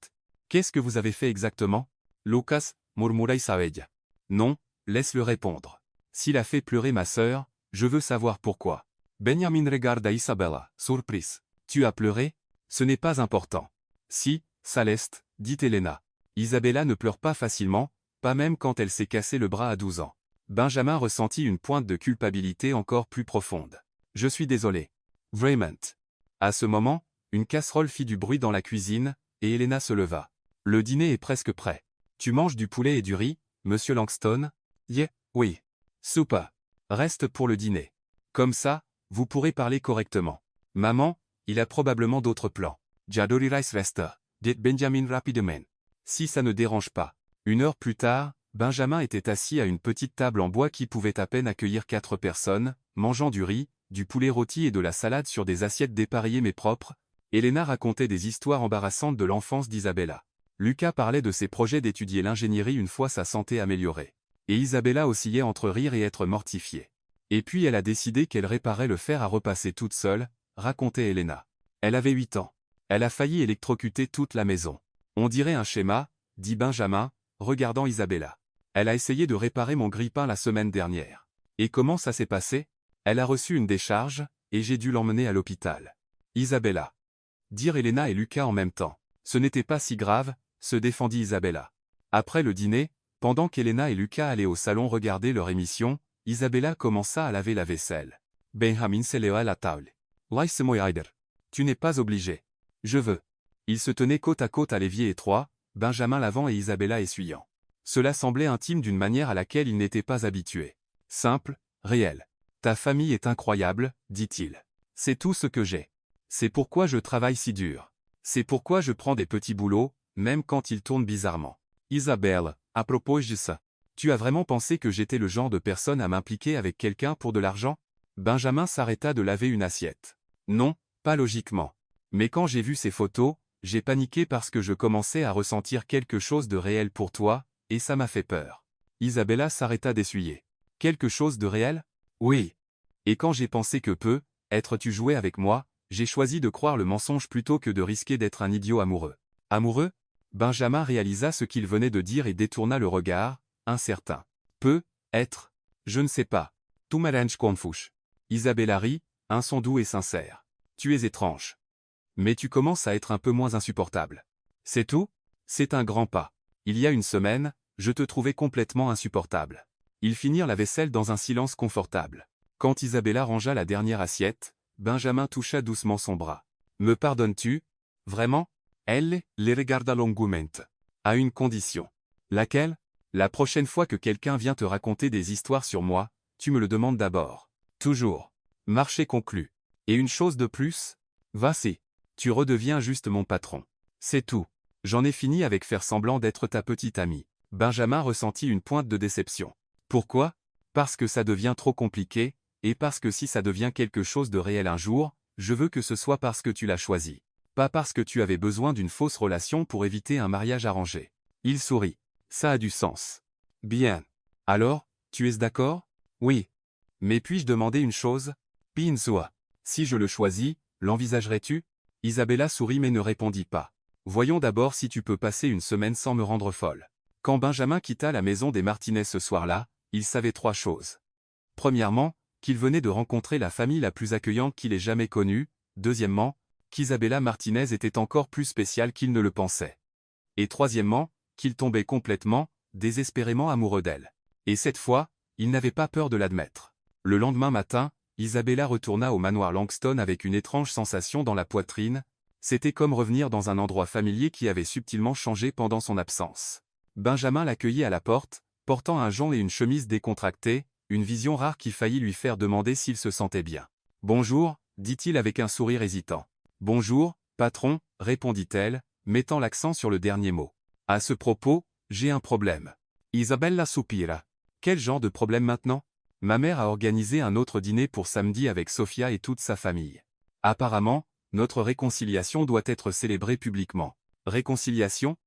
Qu'est-ce que vous avez fait exactement? Lucas, murmura Isabella. Non, laisse-le répondre. S'il a fait pleurer ma sœur, je veux savoir pourquoi. Benjamin regarda Isabella, surprise. Tu as pleuré? Ce n'est pas important. Si, Saleste, dit Elena. Isabella ne pleure pas facilement, pas même quand elle s'est cassé le bras à 12 ans. Benjamin ressentit une pointe de culpabilité encore plus profonde. Je suis désolé. Vraiment. À ce moment, une casserole fit du bruit dans la cuisine, et Elena se leva. Le dîner est presque prêt. Tu manges du poulet et du riz, monsieur Langston? Yeah, oui. Soupa. Reste pour le dîner. Comme ça, vous pourrez parler correctement. Maman, il a probablement d'autres plans. J'adore rice resta, dit Benjamin rapidement. Si ça ne dérange pas. 1 heure plus tard, Benjamin était assis à une petite table en bois qui pouvait à peine accueillir 4 personnes, mangeant du riz, du poulet rôti et de la salade sur des assiettes dépareillées mais propres. Elena racontait des histoires embarrassantes de l'enfance d'Isabella. Lucas parlait de ses projets d'étudier l'ingénierie une fois sa santé améliorée. Et Isabella oscillait entre rire et être mortifiée. Et puis elle a décidé qu'elle réparait le fer à repasser toute seule, racontait Elena. Elle avait 8 ans. Elle a failli électrocuter toute la maison. On dirait un schéma, dit Benjamin, regardant Isabella. Elle a essayé de réparer mon grille-pain la semaine dernière. Et comment ça s'est passé? Elle a reçu une décharge, et j'ai dû l'emmener à l'hôpital. Isabella. Dire Elena et Lucas en même temps. Ce n'était pas si grave, se défendit Isabella. Après le dîner, pendant qu'Elena et Lucas allaient au salon regarder leur émission, Isabella commença à laver la vaisselle. Benjamin se leva à la table. Laisse-moi aider. Tu n'es pas obligé. Je veux. Ils se tenaient côte à côte à l'évier étroit, Benjamin lavant et Isabella essuyant. Cela semblait intime d'une manière à laquelle ils n'étaient pas habitués. Simple, réel. Ta famille est incroyable, dit-il. C'est tout ce que j'ai. C'est pourquoi je travaille si dur. C'est pourquoi je prends des petits boulots, même quand ils tournent bizarrement. Isabelle, à propos de ça, tu as vraiment pensé que j'étais le genre de personne à m'impliquer avec quelqu'un pour de l'argent? Benjamin s'arrêta de laver une assiette. Non, pas logiquement. Mais quand j'ai vu ces photos, j'ai paniqué parce que je commençais à ressentir quelque chose de réel pour toi, et ça m'a fait peur. Isabella s'arrêta d'essuyer. Quelque chose de réel? Oui. Et quand j'ai pensé que tu jouais avec moi, j'ai choisi de croire le mensonge plutôt que de risquer d'être un idiot amoureux. Amoureux? Benjamin réalisa ce qu'il venait de dire et détourna le regard, incertain. Être? Je ne sais pas. Tu m'arranges confouche. Isabella rit, un son doux et sincère. Tu es étrange. Mais tu commences à être un peu moins insupportable. C'est tout? C'est un grand pas. Il y a une semaine, je te trouvais complètement insupportable. Ils finirent la vaisselle dans un silence confortable. Quand Isabella rangea la dernière assiette, Benjamin toucha doucement son bras. Me pardonnes-tu? Vraiment? Elle les regarda longuement. À une condition. Laquelle? La prochaine fois que quelqu'un vient te raconter des histoires sur moi, tu me le demandes d'abord. Toujours. Marché conclu. Et une chose de plus? Vas-y. Tu redeviens juste mon patron. C'est tout. J'en ai fini avec faire semblant d'être ta petite amie. Benjamin ressentit une pointe de déception. Pourquoi? Parce que ça devient trop compliqué, et parce que si ça devient quelque chose de réel un jour, je veux que ce soit parce que tu l'as choisi. Pas parce que tu avais besoin d'une fausse relation pour éviter un mariage arrangé. Il sourit. Ça a du sens. Bien. Alors, tu es d'accord? Oui. Mais puis-je demander une chose? Pinsoa. Si je le choisis, l'envisagerais-tu? Isabella sourit mais ne répondit pas. Voyons d'abord si tu peux passer une semaine sans me rendre folle. Quand Benjamin quitta la maison des Martinez ce soir-là, il savait 3 choses. Premièrement, qu'il venait de rencontrer la famille la plus accueillante qu'il ait jamais connue. Deuxièmement, qu'Isabella Martinez était encore plus spéciale qu'il ne le pensait. Et troisièmement, qu'il tombait complètement, désespérément amoureux d'elle. Et cette fois, il n'avait pas peur de l'admettre. Le lendemain matin, Isabella retourna au manoir Langston avec une étrange sensation dans la poitrine. C'était comme revenir dans un endroit familier qui avait subtilement changé pendant son absence. Benjamin l'accueillit à la porte, portant un jonc et une chemise décontractée, une vision rare qui faillit lui faire demander s'il se sentait bien. « Bonjour », dit-il avec un sourire hésitant. « Bonjour, patron », répondit-elle, mettant l'accent sur le dernier mot. « À ce propos, j'ai un problème. » Isabella soupira. « Quel genre de problème maintenant? Ma mère a organisé un autre dîner pour samedi avec Sophia et toute sa famille. Apparemment, notre réconciliation doit être célébrée publiquement. Réconciliation?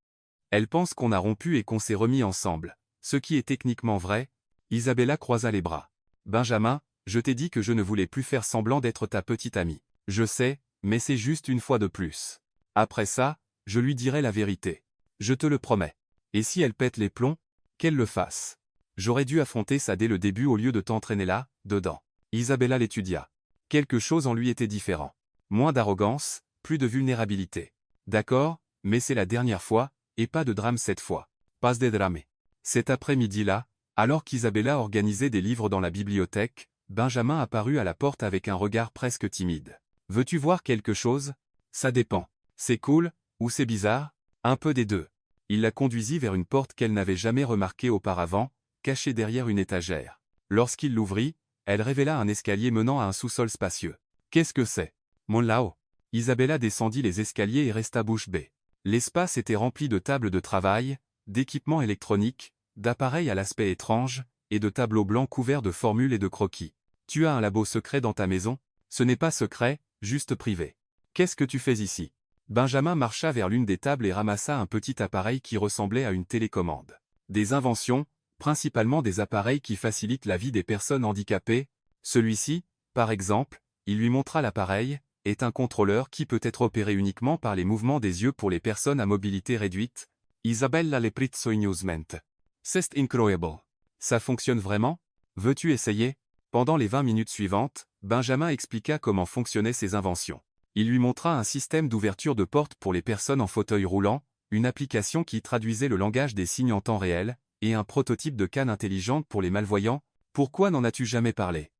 Elle pense qu'on a rompu et qu'on s'est remis ensemble. Ce qui est techniquement vrai. Isabella croisa les bras. Benjamin, je t'ai dit que je ne voulais plus faire semblant d'être ta petite amie. Je sais, mais c'est juste une fois de plus. Après ça, je lui dirai la vérité. Je te le promets. Et si elle pète les plombs, qu'elle le fasse. J'aurais dû affronter ça dès le début au lieu de t'entraîner là, dedans. Isabella l'étudia. Quelque chose en lui était différent. Moins d'arrogance, plus de vulnérabilité. D'accord, mais c'est la dernière fois, et pas de drame cette fois. Pas de drame. Cet après-midi-là, alors qu'Isabella organisait des livres dans la bibliothèque, Benjamin apparut à la porte avec un regard presque timide. « Veux-tu voir quelque chose? Ça dépend. C'est cool, ou c'est bizarre? Un peu des deux. » Il la conduisit vers une porte qu'elle n'avait jamais remarquée auparavant, cachée derrière une étagère. Lorsqu'il l'ouvrit, elle révéla un escalier menant à un sous-sol spacieux. « Qu'est-ce que c'est? Mon Lao ?» Isabella descendit les escaliers et resta bouche bée. L'espace était rempli de tables de travail, d'équipements électroniques, d'appareils à l'aspect étrange, et de tableaux blancs couverts de formules et de croquis. « Tu as un labo secret dans ta maison? Ce n'est pas secret, juste privé. Qu'est-ce que tu fais ici? » Benjamin marcha vers l'une des tables et ramassa un petit appareil qui ressemblait à une télécommande. Des inventions, principalement des appareils qui facilitent la vie des personnes handicapées. Celui-ci, par exemple, il lui montra l'appareil, est un contrôleur qui peut être opéré uniquement par les mouvements des yeux pour les personnes à mobilité réduite. Isabella le prizzo ignosment. C'est incroyable. Ça fonctionne vraiment? Veux-tu essayer? Pendant les 20 minutes suivantes, Benjamin expliqua comment fonctionnaient ses inventions. Il lui montra un système d'ouverture de porte pour les personnes en fauteuil roulant, une application qui traduisait le langage des signes en temps réel, et un prototype de canne intelligente pour les malvoyants. Pourquoi n'en as-tu jamais parlé?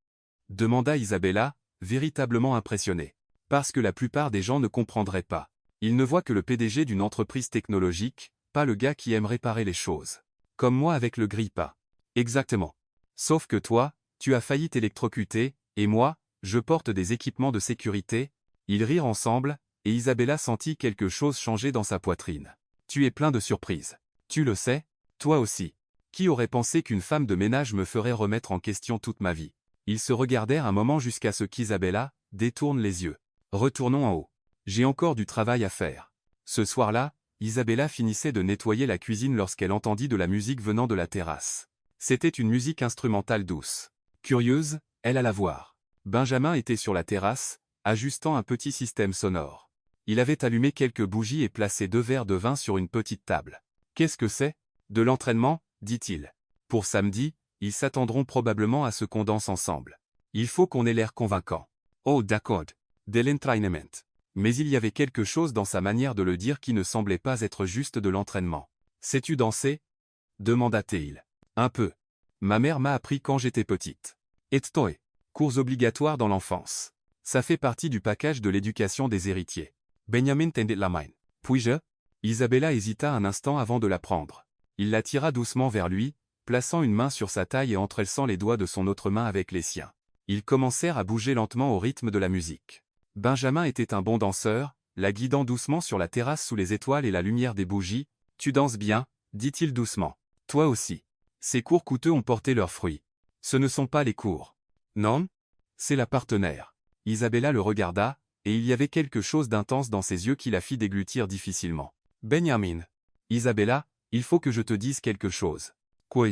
Demanda Isabella, véritablement impressionnée. Parce que la plupart des gens ne comprendraient pas. Ils ne voient que le PDG d'une entreprise technologique, pas le gars qui aime réparer les choses. Comme moi avec le grille-pain. Exactement. Sauf que toi, tu as failli t'électrocuter, et moi, je porte des équipements de sécurité. Ils rirent ensemble, et Isabella sentit quelque chose changer dans sa poitrine. Tu es plein de surprises. Tu le sais? Toi aussi. Qui aurait pensé qu'une femme de ménage me ferait remettre en question toute ma vie? Ils se regardèrent un moment jusqu'à ce qu'Isabella détourne les yeux. Retournons en haut. J'ai encore du travail à faire. Ce soir-là, Isabella finissait de nettoyer la cuisine lorsqu'elle entendit de la musique venant de la terrasse. C'était une musique instrumentale douce. Curieuse, elle alla voir. Benjamin était sur la terrasse, ajustant un petit système sonore. Il avait allumé quelques bougies et placé 2 verres de vin sur une petite table. « Qu'est-ce que c'est ? De l'entraînement » dit-il. « Pour samedi, ils s'attendront probablement à ce qu'on danse ensemble. Il faut qu'on ait l'air convaincant. »« Oh d'accord, de l'entraînement. » Mais il y avait quelque chose dans sa manière de le dire qui ne semblait pas être juste de l'entraînement. « Sais-tu danser » demanda-t-il. « Un peu. Ma mère m'a appris quand j'étais petite. » Et toi ? Cours obligatoires dans l'enfance. Ça fait partie du package de l'éducation des héritiers. Benjamin tendit la main. Puis-je ? Isabella hésita un instant avant de la prendre. Il la tira doucement vers lui, plaçant une main sur sa taille et entrelaçant les doigts de son autre main avec les siens. Ils commencèrent à bouger lentement au rythme de la musique. Benjamin était un bon danseur, la guidant doucement sur la terrasse sous les étoiles et la lumière des bougies. « Tu danses bien » dit-il doucement. « Toi aussi. » Ces cours coûteux ont porté leurs fruits. Ce ne sont pas les cours. Non ? C'est la partenaire. Isabella le regarda, et il y avait quelque chose d'intense dans ses yeux qui la fit déglutir difficilement. Benjamin. Isabella, il faut que je te dise quelque chose. Quoi ?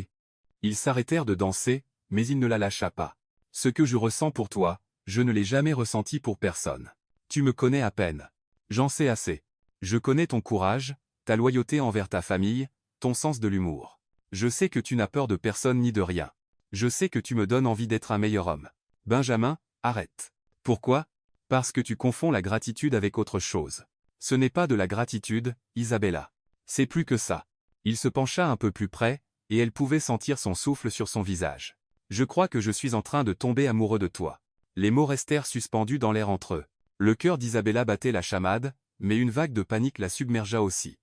Ils s'arrêtèrent de danser, mais il ne la lâcha pas. Ce que je ressens pour toi, je ne l'ai jamais ressenti pour personne. Tu me connais à peine. J'en sais assez. Je connais ton courage, ta loyauté envers ta famille, ton sens de l'humour. Je sais que tu n'as peur de personne ni de rien. Je sais que tu me donnes envie d'être un meilleur homme. Benjamin, arrête. Pourquoi ? Parce que tu confonds la gratitude avec autre chose. Ce n'est pas de la gratitude, Isabella. C'est plus que ça. Il se pencha un peu plus près, et elle pouvait sentir son souffle sur son visage. Je crois que je suis en train de tomber amoureux de toi. Les mots restèrent suspendus dans l'air entre eux. Le cœur d'Isabella battait la chamade, mais une vague de panique la submergea aussi.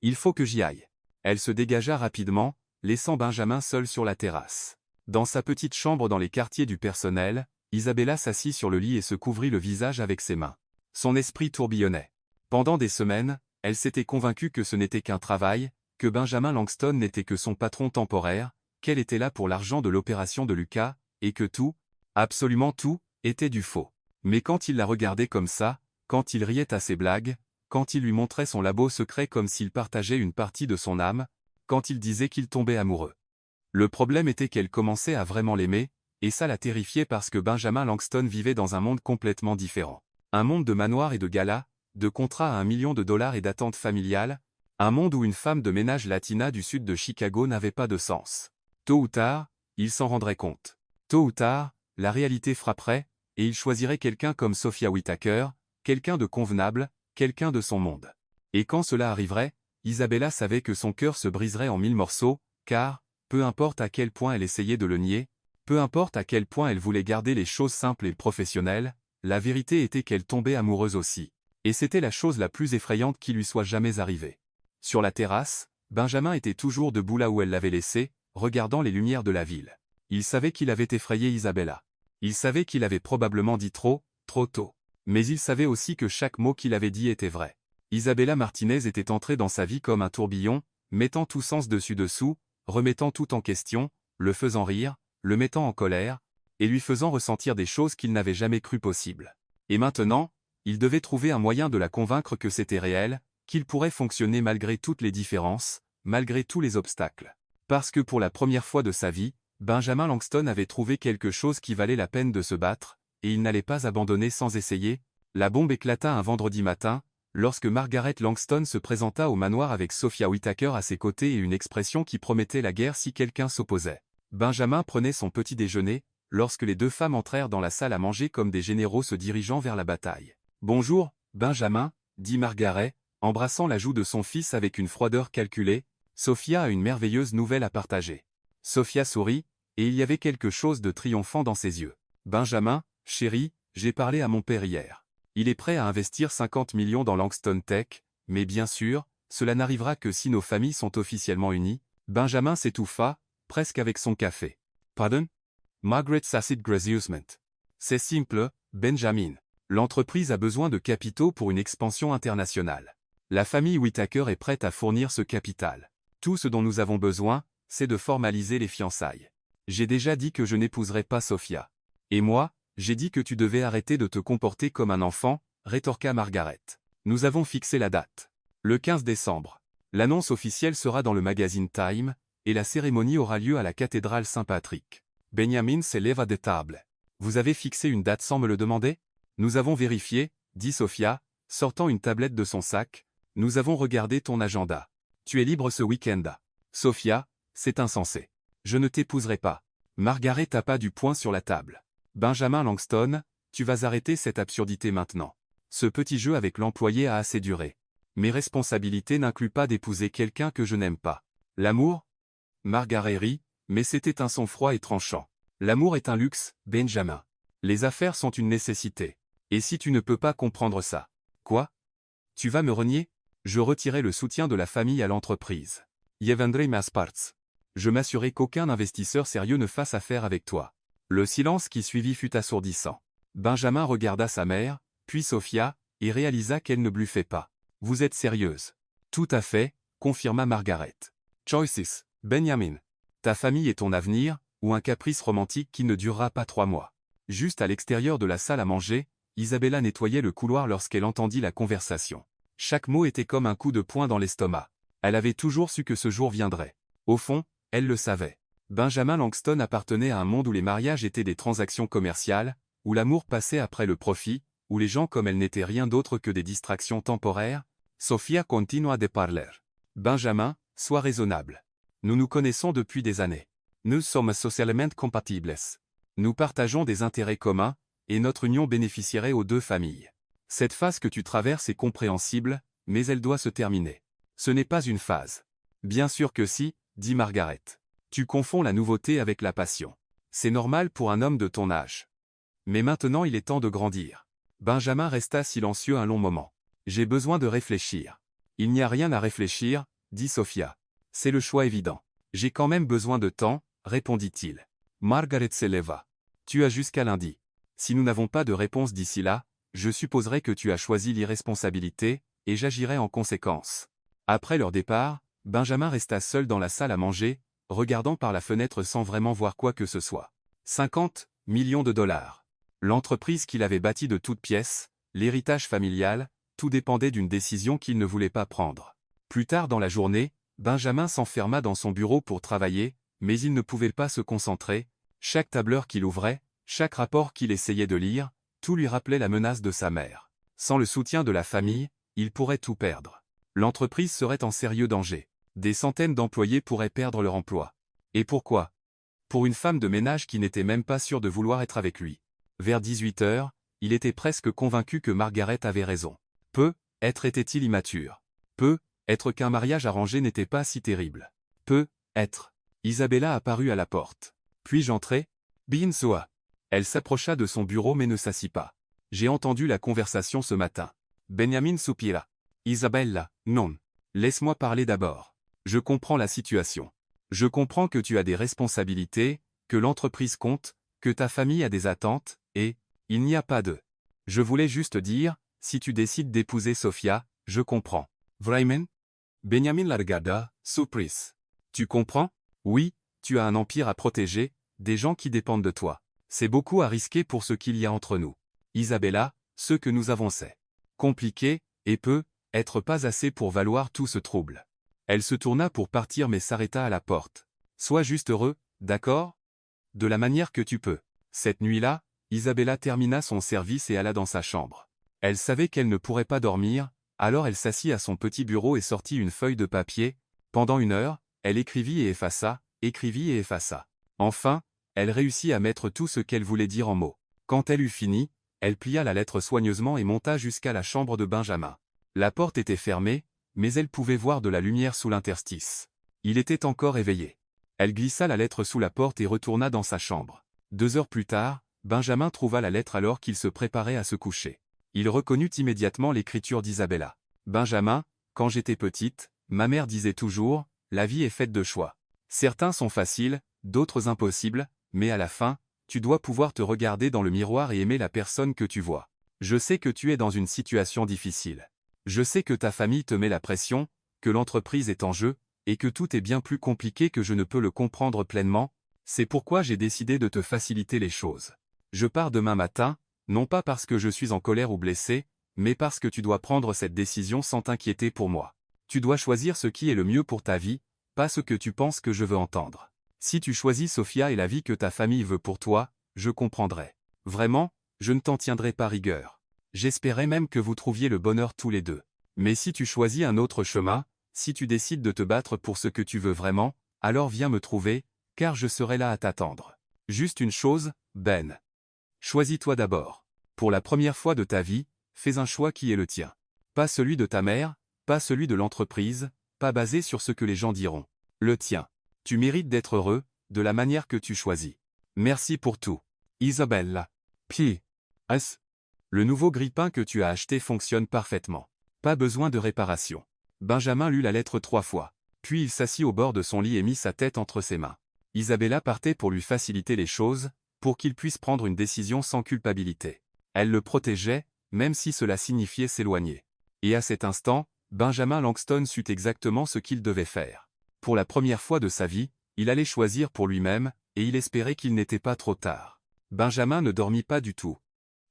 Il faut que j'y aille. Elle se dégagea rapidement, laissant Benjamin seul sur la terrasse. Dans sa petite chambre dans les quartiers du personnel, Isabella s'assit sur le lit et se couvrit le visage avec ses mains. Son esprit tourbillonnait. Pendant des semaines, elle s'était convaincue que ce n'était qu'un travail, que Benjamin Langston n'était que son patron temporaire, qu'elle était là pour l'argent de l'opération de Lucas, et que tout, absolument tout, était du faux. Mais quand il la regardait comme ça, quand il riait à ses blagues, quand il lui montrait son labo secret comme s'il partageait une partie de son âme, quand il disait qu'il tombait amoureux. Le problème était qu'elle commençait à vraiment l'aimer, et ça la terrifiait parce que Benjamin Langston vivait dans un monde complètement différent. Un monde de manoirs et de galas, de contrats à $1 million et d'attentes familiales, un monde où une femme de ménage latina du sud de Chicago n'avait pas de sens. Tôt ou tard, il s'en rendrait compte. Tôt ou tard, la réalité frapperait, et il choisirait quelqu'un comme Sophia Whitaker, quelqu'un de convenable, quelqu'un de son monde. Et quand cela arriverait, Isabella savait que son cœur se briserait en 1000 morceaux, car, peu importe à quel point elle essayait de le nier, peu importe à quel point elle voulait garder les choses simples et professionnelles, la vérité était qu'elle tombait amoureuse aussi. Et c'était la chose la plus effrayante qui lui soit jamais arrivée. Sur la terrasse, Benjamin était toujours debout là où elle l'avait laissé, regardant les lumières de la ville. Il savait qu'il avait effrayé Isabella. Il savait qu'il avait probablement dit trop tôt. Mais il savait aussi que chaque mot qu'il avait dit était vrai. Isabella Martinez était entrée dans sa vie comme un tourbillon, mettant tout sens dessus-dessous, remettant tout en question, le faisant rire, le mettant en colère, et lui faisant ressentir des choses qu'il n'avait jamais cru possibles. Et maintenant, il devait trouver un moyen de la convaincre que c'était réel, qu'il pourrait fonctionner malgré toutes les différences, malgré tous les obstacles. Parce que pour la première fois de sa vie, Benjamin Langston avait trouvé quelque chose qui valait la peine de se battre, et il n'allait pas abandonner sans essayer. La bombe éclata un vendredi matin, lorsque Margaret Langston se présenta au manoir avec Sophia Whitaker à ses côtés et une expression qui promettait la guerre si quelqu'un s'opposait. Benjamin prenait son petit déjeuner, lorsque les deux femmes entrèrent dans la salle à manger comme des généraux se dirigeant vers la bataille. « Bonjour, Benjamin, » dit Margaret, embrassant la joue de son fils avec une froideur calculée. Sophia a une merveilleuse nouvelle à partager. Sophia sourit, et il y avait quelque chose de triomphant dans ses yeux. « Benjamin, chéri, j'ai parlé à mon père hier. Il est prêt à investir 50 millions dans Langston Tech, mais bien sûr, cela n'arrivera que si nos familles sont officiellement unies. » Benjamin s'étouffa, presque avec son café. « Pardon ? Margaret s'assit gracieusement. C'est simple, Benjamin. L'entreprise a besoin de capitaux pour une expansion internationale. La famille Whitaker est prête à fournir ce capital. Tout ce dont nous avons besoin, c'est de formaliser les fiançailles. J'ai déjà dit que je n'épouserais pas Sophia. Et moi, j'ai dit que tu devais arrêter de te comporter comme un enfant, rétorqua Margaret. Nous avons fixé la date. Le 15 décembre. L'annonce officielle sera dans le magazine Time, et la cérémonie aura lieu à la cathédrale Saint-Patrick. Benjamin se lève de table. Vous avez fixé une date sans me le demander? Nous avons vérifié, dit Sophia, sortant une tablette de son sac. Nous avons regardé ton agenda. Tu es libre ce week-end. Sophia, c'est insensé. Je ne t'épouserai pas. Margaret tapa du poing sur la table. Benjamin Langston, tu vas arrêter cette absurdité maintenant. Ce petit jeu avec l'employé a assez duré. Mes responsabilités n'incluent pas d'épouser quelqu'un que je n'aime pas. L'amour? Margaret rit, mais c'était un son froid et tranchant. L'amour est un luxe, Benjamin. Les affaires sont une nécessité. Et si tu ne peux pas comprendre ça? Quoi? Tu vas me renier? Je retirai le soutien de la famille à l'entreprise. Je vendrai mes parts. Je m'assurai qu'aucun investisseur sérieux ne fasse affaire avec toi. Le silence qui suivit fut assourdissant. Benjamin regarda sa mère, puis Sophia, et réalisa qu'elle ne bluffait pas. Vous êtes sérieuse? Tout à fait, confirma Margaret. Choices, Benjamin. Ta famille est ton avenir, ou un caprice romantique qui ne durera pas 3 mois. Juste à l'extérieur de la salle à manger, Isabella nettoyait le couloir lorsqu'elle entendit la conversation. Chaque mot était comme un coup de poing dans l'estomac. Elle avait toujours su que ce jour viendrait. Au fond, elle le savait. Benjamin Langston appartenait à un monde où les mariages étaient des transactions commerciales, où l'amour passait après le profit, où les gens comme elle n'étaient rien d'autre que des distractions temporaires. Sophia continua de parler. Benjamin, sois raisonnable. Nous nous connaissons depuis des années. Nous sommes socialement compatibles. Nous partageons des intérêts communs, et notre union bénéficierait aux deux familles. Cette phase que tu traverses est compréhensible, mais elle doit se terminer. Ce n'est pas une phase. Bien sûr que si, dit Margaret. Tu confonds la nouveauté avec la passion. C'est normal pour un homme de ton âge. Mais maintenant il est temps de grandir. Benjamin resta silencieux un long moment. J'ai besoin de réfléchir. Il n'y a rien à réfléchir, dit Sophia. C'est le choix évident. J'ai quand même besoin de temps, répondit-il. Margaret se leva. Tu as jusqu'à lundi. Si nous n'avons pas de réponse d'ici là, je supposerai que tu as choisi l'irresponsabilité, et j'agirai en conséquence. Après leur départ, Benjamin resta seul dans la salle à manger, regardant par la fenêtre sans vraiment voir quoi que ce soit. 50 millions de dollars. L'entreprise qu'il avait bâtie de toutes pièces, l'héritage familial, tout dépendait d'une décision qu'il ne voulait pas prendre. Plus tard dans la journée, Benjamin s'enferma dans son bureau pour travailler, mais il ne pouvait pas se concentrer. Chaque tableur qu'il ouvrait, chaque rapport qu'il essayait de lire, tout lui rappelait la menace de sa mère. Sans le soutien de la famille, il pourrait tout perdre. L'entreprise serait en sérieux danger. Des centaines d'employés pourraient perdre leur emploi. Et pourquoi? Pour une femme de ménage qui n'était même pas sûre de vouloir être avec lui. Vers 18 heures, il était presque convaincu que Margaret avait raison. Être était-il immature. Être qu'un mariage arrangé n'était pas si terrible. Être. Isabella apparut à la porte. Puis-je entrer? Bien soa. Elle s'approcha de son bureau mais ne s'assit pas. J'ai entendu la conversation ce matin. Benjamin soupira. Isabella, non. Laisse-moi parler d'abord. Je comprends la situation. Je comprends que tu as des responsabilités, que l'entreprise compte, que ta famille a des attentes, et il n'y a pas de. Je voulais juste dire, si tu décides d'épouser Sophia, je comprends. Vraiment? Benjamin la regarda, surprise. Tu comprends? Oui, tu as un empire à protéger, des gens qui dépendent de toi. C'est beaucoup à risquer pour ce qu'il y a entre nous. Isabella, ce que nous avons c'est compliqué, et être pas assez pour valoir tout ce trouble. Elle se tourna pour partir mais s'arrêta à la porte. Sois juste heureux, d'accord? De la manière que tu peux. Cette nuit-là, Isabella termina son service et alla dans sa chambre. Elle savait qu'elle ne pourrait pas dormir, alors elle s'assit à son petit bureau et sortit une feuille de papier. Pendant 1 heure, elle écrivit et effaça, écrivit et effaça. Enfin, elle réussit à mettre tout ce qu'elle voulait dire en mots. Quand elle eut fini, elle plia la lettre soigneusement et monta jusqu'à la chambre de Benjamin. La porte était fermée, mais elle pouvait voir de la lumière sous l'interstice. Il était encore éveillé. Elle glissa la lettre sous la porte et retourna dans sa chambre. 2 heures plus tard, Benjamin trouva la lettre alors qu'il se préparait à se coucher. Il reconnut immédiatement l'écriture d'Isabella. Benjamin, quand j'étais petite, ma mère disait toujours, la vie est faite de choix. Certains sont faciles, d'autres impossibles, mais à la fin, tu dois pouvoir te regarder dans le miroir et aimer la personne que tu vois. Je sais que tu es dans une situation difficile. Je sais que ta famille te met la pression, que l'entreprise est en jeu, et que tout est bien plus compliqué que je ne peux le comprendre pleinement. C'est pourquoi j'ai décidé de te faciliter les choses. Je pars demain matin, non pas parce que je suis en colère ou blessé, mais parce que tu dois prendre cette décision sans t'inquiéter pour moi. Tu dois choisir ce qui est le mieux pour ta vie, pas ce que tu penses que je veux entendre. Si tu choisis Sophia et la vie que ta famille veut pour toi, je comprendrai. Vraiment, je ne t'en tiendrai pas rigueur. J'espérais même que vous trouviez le bonheur tous les deux. Mais si tu choisis un autre chemin, si tu décides de te battre pour ce que tu veux vraiment, alors viens me trouver, car je serai là à t'attendre. Juste une chose, Ben. Choisis-toi d'abord. Pour la première fois de ta vie, fais un choix qui est le tien. Pas celui de ta mère, pas celui de l'entreprise, pas basé sur ce que les gens diront. Le tien. Tu mérites d'être heureux, de la manière que tu choisis. Merci pour tout. Isabella. P.S. Le nouveau grille-pain que tu as acheté fonctionne parfaitement. Pas besoin de réparation. Benjamin lut la lettre 3 fois. Puis il s'assit au bord de son lit et mit sa tête entre ses mains. Isabella partait pour lui faciliter les choses, pour qu'il puisse prendre une décision sans culpabilité. Elle le protégeait, même si cela signifiait s'éloigner. Et à cet instant, Benjamin Langston sut exactement ce qu'il devait faire. Pour la première fois de sa vie, il allait choisir pour lui-même, et il espérait qu'il n'était pas trop tard. Benjamin ne dormit pas du tout.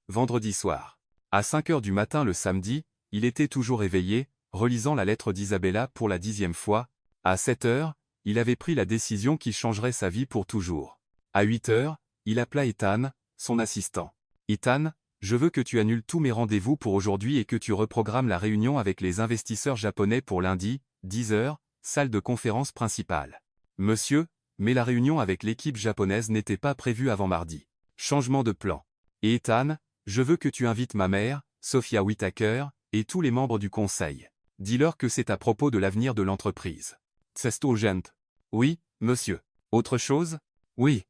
Vendredi soir. À 5 heures du matin le samedi, il était toujours éveillé, relisant la lettre d'Isabella pour la 10e fois. À 7 heures, il avait pris la décision qui changerait sa vie pour toujours. À 8 heures, il appela Ethan, son assistant. « Ethan, je veux que tu annules tous mes rendez-vous pour aujourd'hui et que tu reprogrammes la réunion avec les investisseurs japonais pour lundi, 10 heures, salle de conférence principale. » Monsieur, mais la réunion avec l'équipe japonaise n'était pas prévue avant mardi. Changement de plan. Et Ethan, je veux que tu invites ma mère, Sophia Whitaker, et tous les membres du conseil. Dis-leur que c'est à propos de l'avenir de l'entreprise. C'est urgent. Oui, monsieur. Autre chose? Oui.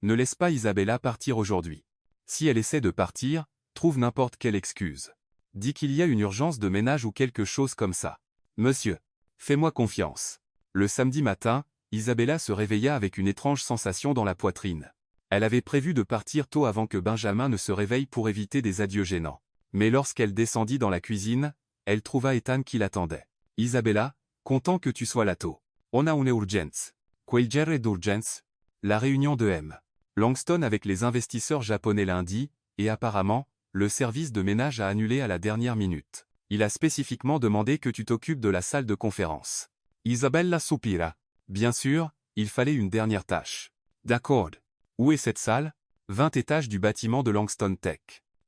Ne laisse pas Isabella partir aujourd'hui. Si elle essaie de partir, trouve n'importe quelle excuse. Dis qu'il y a une urgence de ménage ou quelque chose comme ça. Monsieur. Fais-moi confiance. Le samedi matin, Isabella se réveilla avec une étrange sensation dans la poitrine. Elle avait prévu de partir tôt avant que Benjamin ne se réveille pour éviter des adieux gênants. Mais lorsqu'elle descendit dans la cuisine, elle trouva Ethan qui l'attendait. « Isabella, content que tu sois là tôt. On a une urgence. Quel genre d'urgence? La réunion de M. Langston avec les investisseurs japonais lundi, et apparemment, le service de ménage a annulé à la dernière minute. Il a spécifiquement demandé que tu t'occupes de la salle de conférence. » Isabella soupira. Bien sûr, il fallait une dernière tâche. D'accord. Où est cette salle? 20 étages du bâtiment de Langston Tech.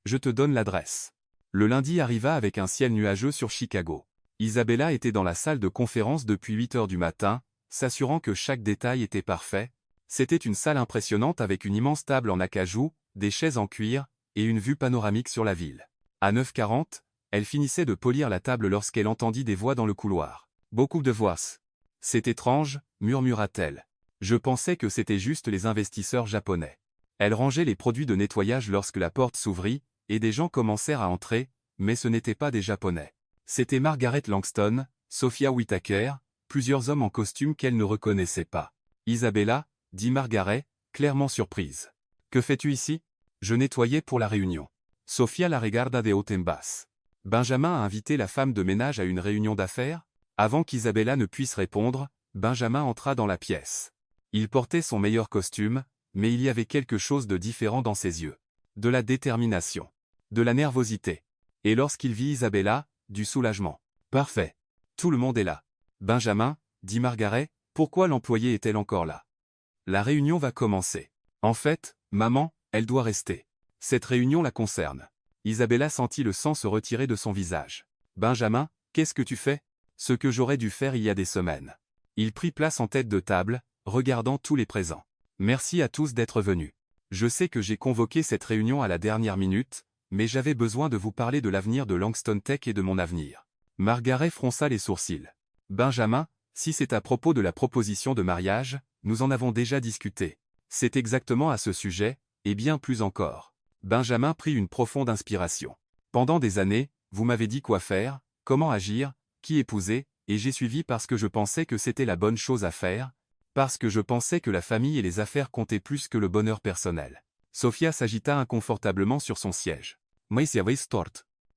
Je te donne l'adresse. Le lundi arriva avec un ciel nuageux sur Chicago. Isabella était dans la salle de conférence depuis 8 heures du matin, s'assurant que chaque détail était parfait. C'était une salle impressionnante avec une immense table en acajou, des chaises en cuir, et une vue panoramique sur la ville. À 9h40, elle finissait de polir la table lorsqu'elle entendit des voix dans le couloir. Beaucoup de voix. C'est étrange, murmura-t-elle. Je pensais que c'était juste les investisseurs japonais. Elle rangeait les produits de nettoyage lorsque la porte s'ouvrit, et des gens commencèrent à entrer, mais ce n'étaient pas des japonais. C'était Margaret Langston, Sophia Whitaker, plusieurs hommes en costume qu'elle ne reconnaissait pas. Isabella, dit Margaret, clairement surprise. Que fais-tu ici? Je nettoyais pour la réunion. Sophia la regarda de haut en bas. Benjamin a invité la femme de ménage à une réunion d'affaires? Avant qu'Isabella ne puisse répondre, Benjamin entra dans la pièce. Il portait son meilleur costume, mais il y avait quelque chose de différent dans ses yeux. De la détermination. De la nervosité. Et lorsqu'il vit Isabella, du soulagement. Parfait. Tout le monde est là. Benjamin, dit Margaret, pourquoi l'employée est-elle encore là? La réunion va commencer. En fait, maman, elle doit rester. Cette réunion la concerne. Isabella sentit le sang se retirer de son visage. Benjamin, qu'est-ce que tu fais? Ce que j'aurais dû faire il y a des semaines. Il prit place en tête de table, regardant tous les présents. Merci à tous d'être venus. Je sais que j'ai convoqué cette réunion à la dernière minute, mais j'avais besoin de vous parler de l'avenir de Langston Tech et de mon avenir. Margaret fronça les sourcils. Benjamin, si c'est à propos de la proposition de mariage, nous en avons déjà discuté. C'est exactement à ce sujet, et bien plus encore. Benjamin prit une profonde inspiration. Pendant des années, vous m'avez dit quoi faire, comment agir, qui épouser, et j'ai suivi parce que je pensais que c'était la bonne chose à faire, parce que je pensais que la famille et les affaires comptaient plus que le bonheur personnel. Sophia s'agita inconfortablement sur son siège. Mais c'est tort.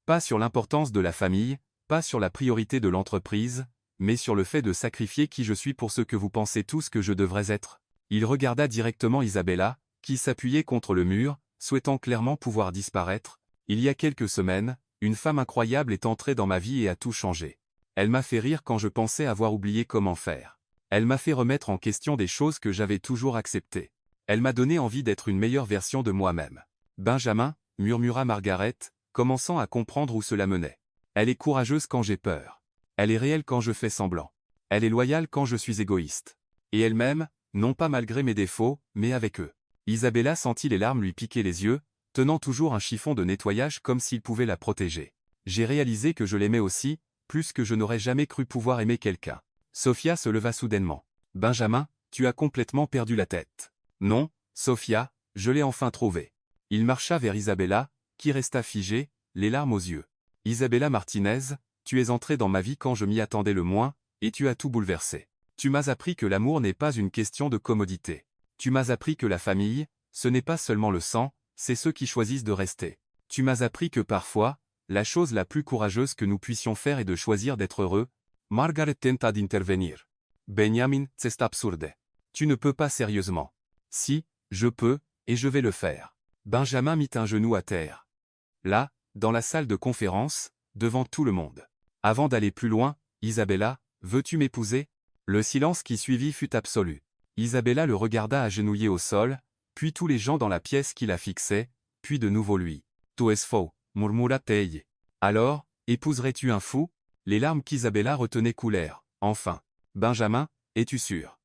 Pas sur l'importance de la famille, pas sur la priorité de l'entreprise, mais sur le fait de sacrifier qui je suis pour ce que vous pensez tous que je devrais être. Il regarda directement Isabella, qui s'appuyait contre le mur, souhaitant clairement pouvoir disparaître. Il y a quelques semaines, une femme incroyable est entrée dans ma vie et a tout changé. Elle m'a fait rire quand je pensais avoir oublié comment faire. Elle m'a fait remettre en question des choses que j'avais toujours acceptées. Elle m'a donné envie d'être une meilleure version de moi-même. Benjamin, murmura Margaret, commençant à comprendre où cela menait. Elle est courageuse quand j'ai peur. Elle est réelle quand je fais semblant. Elle est loyale quand je suis égoïste. Et elle m'aime, non pas malgré mes défauts, mais avec eux. Isabella sentit les larmes lui piquer les yeux, tenant toujours un chiffon de nettoyage comme s'il pouvait la protéger. J'ai réalisé que je l'aimais aussi, plus que je n'aurais jamais cru pouvoir aimer quelqu'un. Sophia se leva soudainement. Benjamin, tu as complètement perdu la tête. Non, Sophia, je l'ai enfin trouvé. Il marcha vers Isabella, qui resta figée, les larmes aux yeux. Isabella Martinez, tu es entrée dans ma vie quand je m'y attendais le moins, et tu as tout bouleversé. Tu m'as appris que l'amour n'est pas une question de commodité. Tu m'as appris que la famille, ce n'est pas seulement le sang, c'est ceux qui choisissent de rester. Tu m'as appris que parfois, la chose la plus courageuse que nous puissions faire est de choisir d'être heureux. Margaret tenta d'intervenir. Benjamin, c'est absurde. Tu ne peux pas sérieusement. Si, je peux, et je vais le faire. Benjamin mit un genou à terre. Là, dans la salle de conférence, devant tout le monde. Avant d'aller plus loin, Isabella, veux-tu m'épouser? Le silence qui suivit fut absolu. Isabella le regarda agenouillé au sol, puis tous les gens dans la pièce qui la fixaient, puis de nouveau lui. Tu es faux, murmura-t-elle. Alors, épouserais-tu un fou? Les larmes qu'Isabella retenait coulèrent. Enfin. Benjamin, es-tu sûr?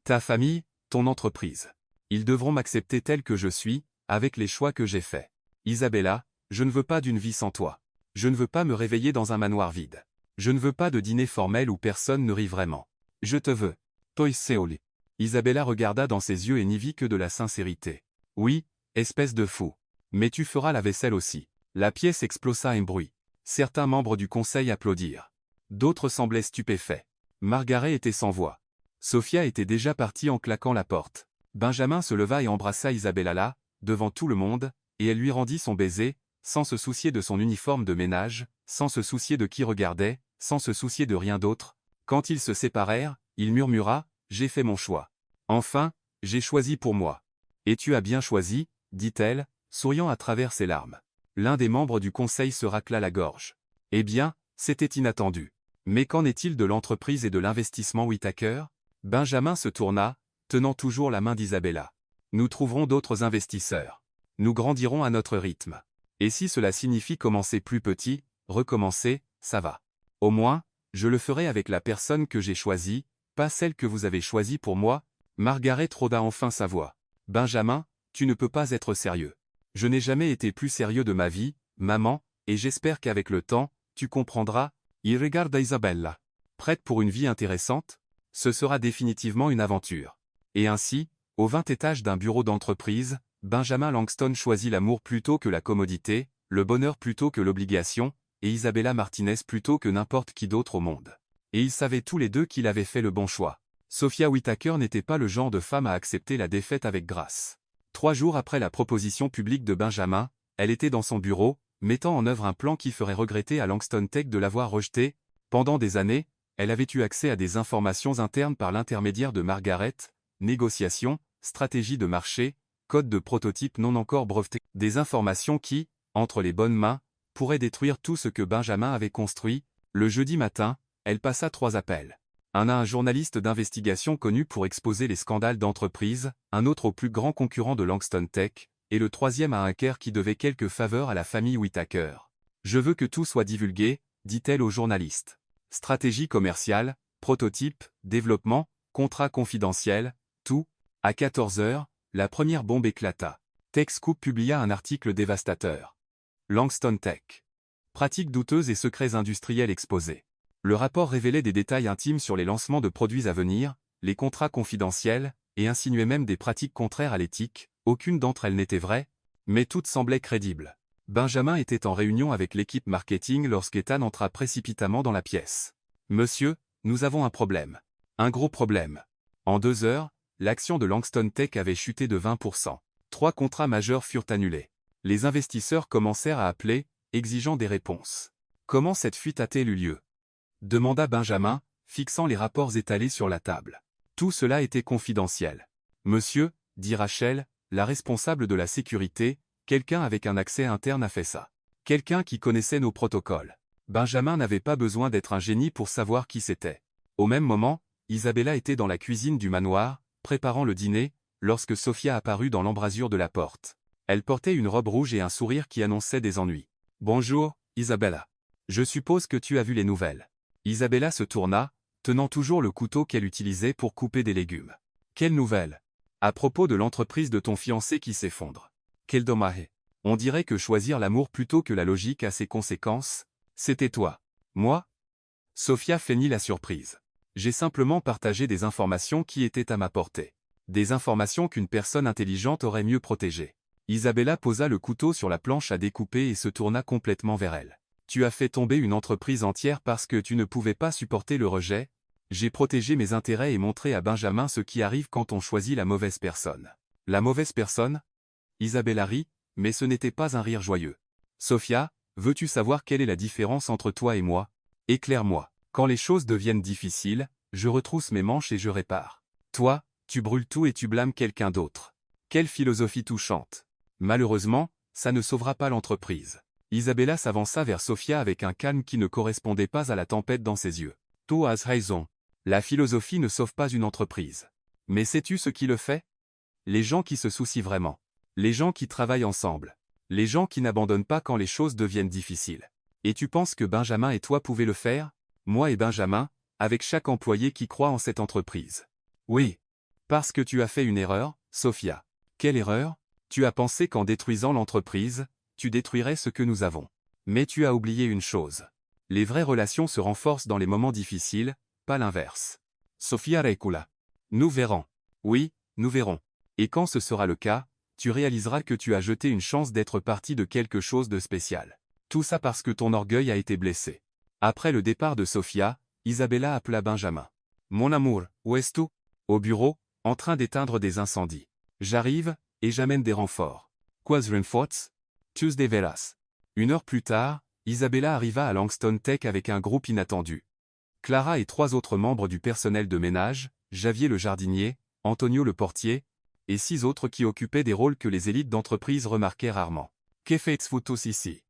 Ta famille, ton entreprise. Ils devront m'accepter tel que je suis, avec les choix que j'ai faits. Isabella, je ne veux pas d'une vie sans toi. Je ne veux pas me réveiller dans un manoir vide. Je ne veux pas de dîner formel où personne ne rit vraiment. Je te veux. Toi Seoli. Isabella regarda dans ses yeux et n'y vit que de la sincérité. Oui, espèce de fou. Mais tu feras la vaisselle aussi. La pièce explosa en bruit. Certains membres du conseil applaudirent. D'autres semblaient stupéfaits. Margaret était sans voix. Sophia était déjà partie en claquant la porte. Benjamin se leva et embrassa Isabella là, devant tout le monde, et elle lui rendit son baiser, sans se soucier de son uniforme de ménage, sans se soucier de qui regardait, sans se soucier de rien d'autre. Quand ils se séparèrent, il murmura, « J'ai fait mon choix. Enfin, j'ai choisi pour moi. » « Et tu as bien choisi, » dit-elle, souriant à travers ses larmes. L'un des membres du conseil se racla la gorge. Eh bien, c'était inattendu. Mais qu'en est-il de l'entreprise et de l'investissement Whitaker? Benjamin se tourna, tenant toujours la main d'Isabella. Nous trouverons d'autres investisseurs. Nous grandirons à notre rythme. Et si cela signifie commencer plus petit, recommencer, ça va. Au moins, je le ferai avec la personne que j'ai choisie, pas celle que vous avez choisie pour moi. Margaret rôda enfin sa voix. Benjamin, tu ne peux pas être sérieux. Je n'ai jamais été plus sérieux de ma vie, maman, et j'espère qu'avec le temps, tu comprendras. Il regarda Isabella. Prête pour une vie intéressante? Ce sera définitivement une aventure. Et ainsi, au 20 étage d'un bureau d'entreprise, Benjamin Langston choisit l'amour plutôt que la commodité, le bonheur plutôt que l'obligation, et Isabella Martinez plutôt que n'importe qui d'autre au monde. Et ils savaient tous les deux qu'il avait fait le bon choix. Sophia Whitaker n'était pas le genre de femme à accepter la défaite avec grâce. 3 jours après la proposition publique de Benjamin, elle était dans son bureau, mettant en œuvre un plan qui ferait regretter à Langston Tech de l'avoir rejeté. Pendant des années, elle avait eu accès à des informations internes par l'intermédiaire de Margaret, négociations, stratégies de marché, codes de prototype non encore brevetés, des informations qui, entre les bonnes mains, pourraient détruire tout ce que Benjamin avait construit. Le jeudi matin, elle passa 3 appels. Un à un journaliste d'investigation connu pour exposer les scandales d'entreprise, un autre au plus grand concurrent de Langston Tech, et le troisième à un hacker qui devait quelques faveurs à la famille Whitaker. Je veux que tout soit divulgué, dit-elle au journaliste. Stratégie commerciale, prototype, développement, contrat confidentiel, tout. À 14 heures, la première bombe éclata. TechScoop publia un article dévastateur. Langston Tech. Pratiques douteuses et secrets industriels exposés. Le rapport révélait des détails intimes sur les lancements de produits à venir, les contrats confidentiels, et insinuait même des pratiques contraires à l'éthique. Aucune d'entre elles n'était vraie, mais toutes semblaient crédibles. Benjamin était en réunion avec l'équipe marketing lorsqu'Ethan entra précipitamment dans la pièce. « Monsieur, nous avons un problème. Un gros problème. » En 2 heures, l'action de Langston Tech avait chuté de 20%. 3 contrats majeurs furent annulés. Les investisseurs commencèrent à appeler, exigeant des réponses. Comment cette fuite a-t-elle eu lieu? Demanda Benjamin, fixant les rapports étalés sur la table. Tout cela était confidentiel. Monsieur, dit Rachel, la responsable de la sécurité, quelqu'un avec un accès interne a fait ça. Quelqu'un qui connaissait nos protocoles. Benjamin n'avait pas besoin d'être un génie pour savoir qui c'était. Au même moment, Isabella était dans la cuisine du manoir, préparant le dîner, lorsque Sofia apparut dans l'embrasure de la porte. Elle portait une robe rouge et un sourire qui annonçait des ennuis. « Bonjour, Isabella. Je suppose que tu as vu les nouvelles. » Isabella se tourna, tenant toujours le couteau qu'elle utilisait pour couper des légumes. « Quelle nouvelle? À propos de l'entreprise de ton fiancé qui s'effondre. Quel dommage. On dirait que choisir l'amour plutôt que la logique a ses conséquences. C'était toi. Moi? » Sofia feignit la surprise. « J'ai simplement partagé des informations qui étaient à ma portée. Des informations qu'une personne intelligente aurait mieux protégées. » Isabella posa le couteau sur la planche à découper et se tourna complètement vers elle. « Tu as fait tomber une entreprise entière parce que tu ne pouvais pas supporter le rejet. J'ai protégé mes intérêts et montré à Benjamin ce qui arrive quand on choisit la mauvaise personne. » « La mauvaise personne ?» Isabella rit, mais ce n'était pas un rire joyeux. « Sofia, veux-tu savoir quelle est la différence entre toi et moi? Éclaire-moi. Quand les choses deviennent difficiles, je retrousse mes manches et je répare. Toi, tu brûles tout et tu blâmes quelqu'un d'autre. Quelle philosophie touchante. Malheureusement, ça ne sauvera pas l'entreprise. » Isabella s'avança vers Sofia avec un calme qui ne correspondait pas à la tempête dans ses yeux. « Tu as raison. La philosophie ne sauve pas une entreprise. Mais sais-tu ce qui le fait? Les gens qui se soucient vraiment. Les gens qui travaillent ensemble. Les gens qui n'abandonnent pas quand les choses deviennent difficiles. Et tu penses que Benjamin et toi pouvez le faire? Moi et Benjamin, avec chaque employé qui croit en cette entreprise. Oui. Parce que tu as fait une erreur, Sofia. Quelle erreur? Tu as pensé qu'en détruisant l'entreprise, tu détruirais ce que nous avons. Mais tu as oublié une chose. Les vraies relations se renforcent dans les moments difficiles, pas l'inverse. Sofia recula. Nous verrons. Oui, nous verrons. Et quand ce sera le cas, tu réaliseras que tu as jeté une chance d'être partie de quelque chose de spécial. Tout ça parce que ton orgueil a été blessé. Après le départ de Sofia, Isabella appela Benjamin. Mon amour, où es-tu? Au bureau, en train d'éteindre des incendies. J'arrive, et j'amène des renforts. Quas renforts? Tuesday veras. 1 heure plus tard, Isabella arriva à Langston Tech avec un groupe inattendu. Clara et 3 autres membres du personnel de ménage, Javier le jardinier, Antonio le portier, et 6 autres qui occupaient des rôles que les élites d'entreprise remarquaient rarement. « Que faites-vous tous ici? »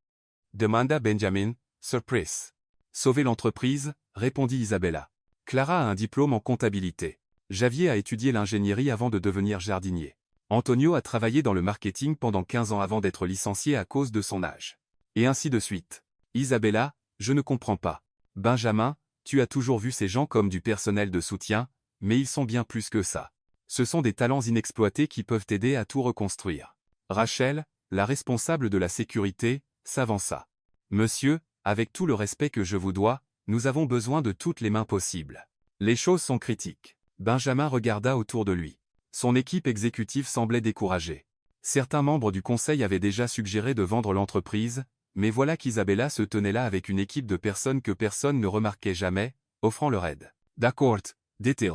demanda Benjamin, surprise. « Sauver l'entreprise, » répondit Isabella. Clara a un diplôme en comptabilité. Javier a étudié l'ingénierie avant de devenir jardinier. Antonio a travaillé dans le marketing pendant 15 ans avant d'être licencié à cause de son âge. Et ainsi de suite. Isabella, je ne comprends pas. Benjamin, tu as toujours vu ces gens comme du personnel de soutien, mais ils sont bien plus que ça. Ce sont des talents inexploités qui peuvent t'aider à tout reconstruire. Rachel, la responsable de la sécurité, s'avança. Monsieur, avec tout le respect que je vous dois, nous avons besoin de toutes les mains possibles. Les choses sont critiques. Benjamin regarda autour de lui. Son équipe exécutive semblait découragée. Certains membres du conseil avaient déjà suggéré de vendre l'entreprise, mais voilà qu'Isabella se tenait là avec une équipe de personnes que personne ne remarquait jamais, offrant leur aide. D'accord, dit-il.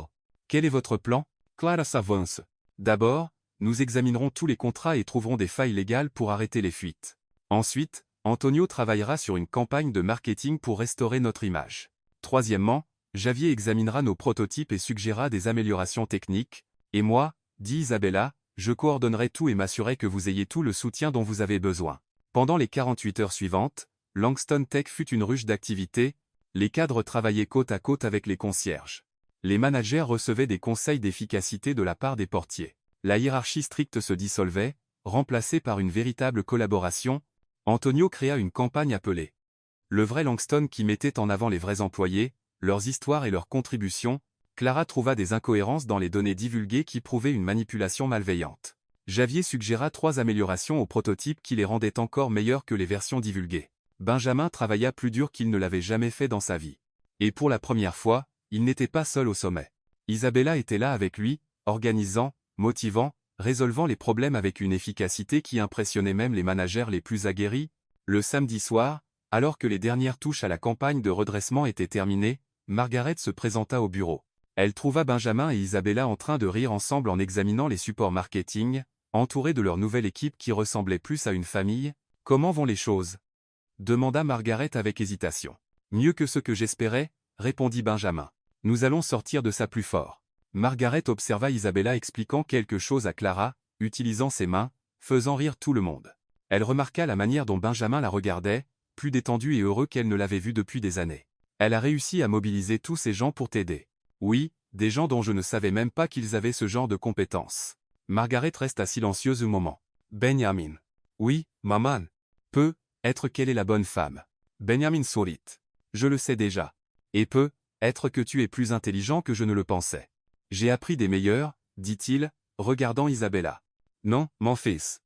Quel est votre plan? Clara s'avance. D'abord, nous examinerons tous les contrats et trouverons des failles légales pour arrêter les fuites. Ensuite, Antonio travaillera sur une campagne de marketing pour restaurer notre image. Troisièmement, Javier examinera nos prototypes et suggérera des améliorations techniques. Et moi, dit Isabella, je coordonnerai tout et m'assurerai que vous ayez tout le soutien dont vous avez besoin. Pendant les 48 heures suivantes, Langston Tech fut une ruche d'activités, les cadres travaillaient côte à côte avec les concierges. Les managers recevaient des conseils d'efficacité de la part des portiers. La hiérarchie stricte se dissolvait, remplacée par une véritable collaboration. Antonio créa une campagne appelée « Le vrai Langston » qui mettait en avant les vrais employés, leurs histoires et leurs contributions. Clara trouva des incohérences dans les données divulguées qui prouvaient une manipulation malveillante. Javier suggéra 3 améliorations au prototype qui les rendaient encore meilleurs que les versions divulguées. Benjamin travailla plus dur qu'il ne l'avait jamais fait dans sa vie. Et pour la première fois, il n'était pas seul au sommet. Isabella était là avec lui, organisant, motivant, résolvant les problèmes avec une efficacité qui impressionnait même les managers les plus aguerris. Le samedi soir, alors que les dernières touches à la campagne de redressement étaient terminées, Margaret se présenta au bureau. Elle trouva Benjamin et Isabella en train de rire ensemble en examinant les supports marketing, entourés de leur nouvelle équipe qui ressemblait plus à une famille. « Comment vont les choses ?» demanda Margaret avec hésitation. « Mieux que ce que j'espérais, » répondit Benjamin. « Nous allons sortir de ça plus fort. » Margaret observa Isabella expliquant quelque chose à Clara, utilisant ses mains, faisant rire tout le monde. Elle remarqua la manière dont Benjamin la regardait, plus détendu et heureux qu'elle ne l'avait vu depuis des années. « Elle a réussi à mobiliser tous ces gens pour t'aider. » « Oui, des gens dont je ne savais même pas qu'ils avaient ce genre de compétences. Margaret resta silencieuse un moment. Benjamin. Oui, maman. Peut être qu'elle est la bonne femme. Benjamin sourit. Je le sais déjà. Et peut être que tu es plus intelligent que je ne le pensais. J'ai appris des meilleurs, dit-il, regardant Isabella. Non, mon fils.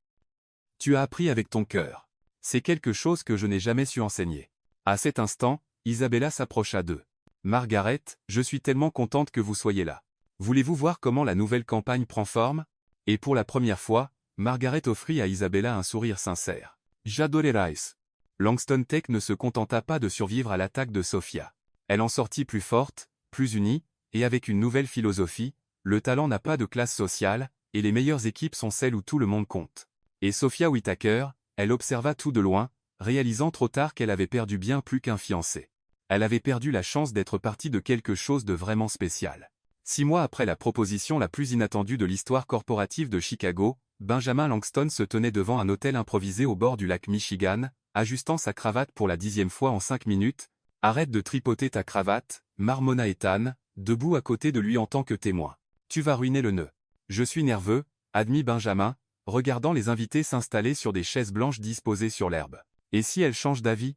Tu as appris avec ton cœur. C'est quelque chose que je n'ai jamais su enseigner. À cet instant, Isabella s'approcha d'eux. Margaret, je suis tellement contente que vous soyez là. Voulez-vous voir comment la nouvelle campagne prend forme? Et pour la première fois, Margaret offrit à Isabella un sourire sincère. J'adorais Rice. Langston Tech ne se contenta pas de survivre à l'attaque de Sophia. Elle en sortit plus forte, plus unie, et avec une nouvelle philosophie, le talent n'a pas de classe sociale, et les meilleures équipes sont celles où tout le monde compte. Et Sophia Whittaker, elle observa tout de loin, réalisant trop tard qu'elle avait perdu bien plus qu'un fiancé. Elle avait perdu la chance d'être partie de quelque chose de vraiment spécial. 6 mois après la proposition la plus inattendue de l'histoire corporative de Chicago, Benjamin Langston se tenait devant un hôtel improvisé au bord du lac Michigan, ajustant sa cravate pour la 10e fois en 5 minutes. « Arrête de tripoter ta cravate », marmonna Ethan, debout à côté de lui en tant que témoin. « Tu vas ruiner le nœud. »« Je suis nerveux », admit Benjamin, regardant les invités s'installer sur des chaises blanches disposées sur l'herbe. « Et si elle change d'avis?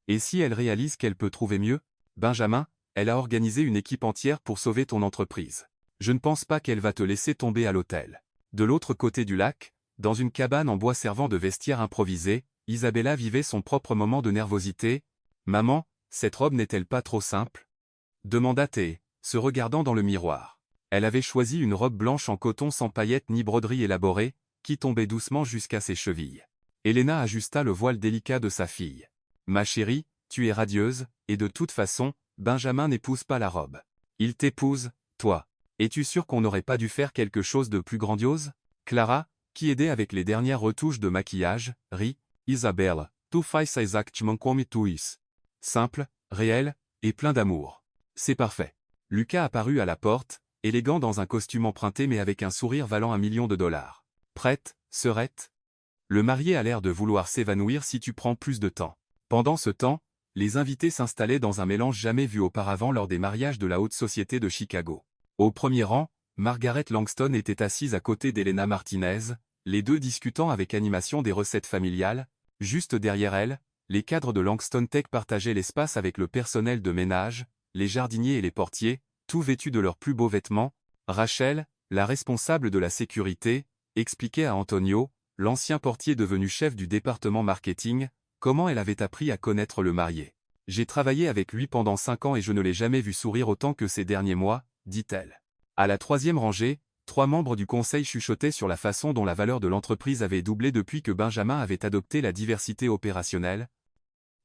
Et si elle réalise qu'elle peut trouver mieux? Benjamin, elle a organisé une équipe entière pour sauver ton entreprise. Je ne pense pas qu'elle va te laisser tomber à l'hôtel. » De l'autre côté du lac, dans une cabane en bois servant de vestiaire improvisé, Isabella vivait son propre moment de nervosité. « Maman, cette robe n'est-elle pas trop simple ?» demanda Thé, se regardant dans le miroir. Elle avait choisi une robe blanche en coton sans paillettes ni broderie élaborée, qui tombait doucement jusqu'à ses chevilles. Helena ajusta le voile délicat de sa fille. « Ma chérie, tu es radieuse, et de toute façon, Benjamin n'épouse pas la robe. Il t'épouse, toi. Es-tu sûr qu'on n'aurait pas dû faire quelque chose de plus grandiose ?» Clara, qui aidait avec les dernières retouches de maquillage, rit. « Isabelle, tu fais exactement comme tu es. Simple, réel, et plein d'amour. C'est parfait. » Lucas apparut à la porte, élégant dans un costume emprunté mais avec un sourire valant $1 million. « Prête, sœurette ? Le marié a l'air de vouloir s'évanouir si tu prends plus de temps. » Pendant ce temps, les invités s'installaient dans un mélange jamais vu auparavant lors des mariages de la haute société de Chicago. Au premier rang, Margaret Langston était assise à côté d'Helena Martinez, les deux discutant avec animation des recettes familiales. Juste derrière elle, les cadres de Langston Tech partageaient l'espace avec le personnel de ménage, les jardiniers et les portiers, tous vêtus de leurs plus beaux vêtements. Rachel, la responsable de la sécurité, expliquait à Antonio, l'ancien portier devenu chef du département marketing, comment elle avait appris à connaître le marié. « J'ai travaillé avec lui pendant 5 ans et je ne l'ai jamais vu sourire autant que ces derniers mois, » dit-elle. À la 3e rangée, 3 membres du conseil chuchotaient sur la façon dont la valeur de l'entreprise avait doublé depuis que Benjamin avait adopté la diversité opérationnelle.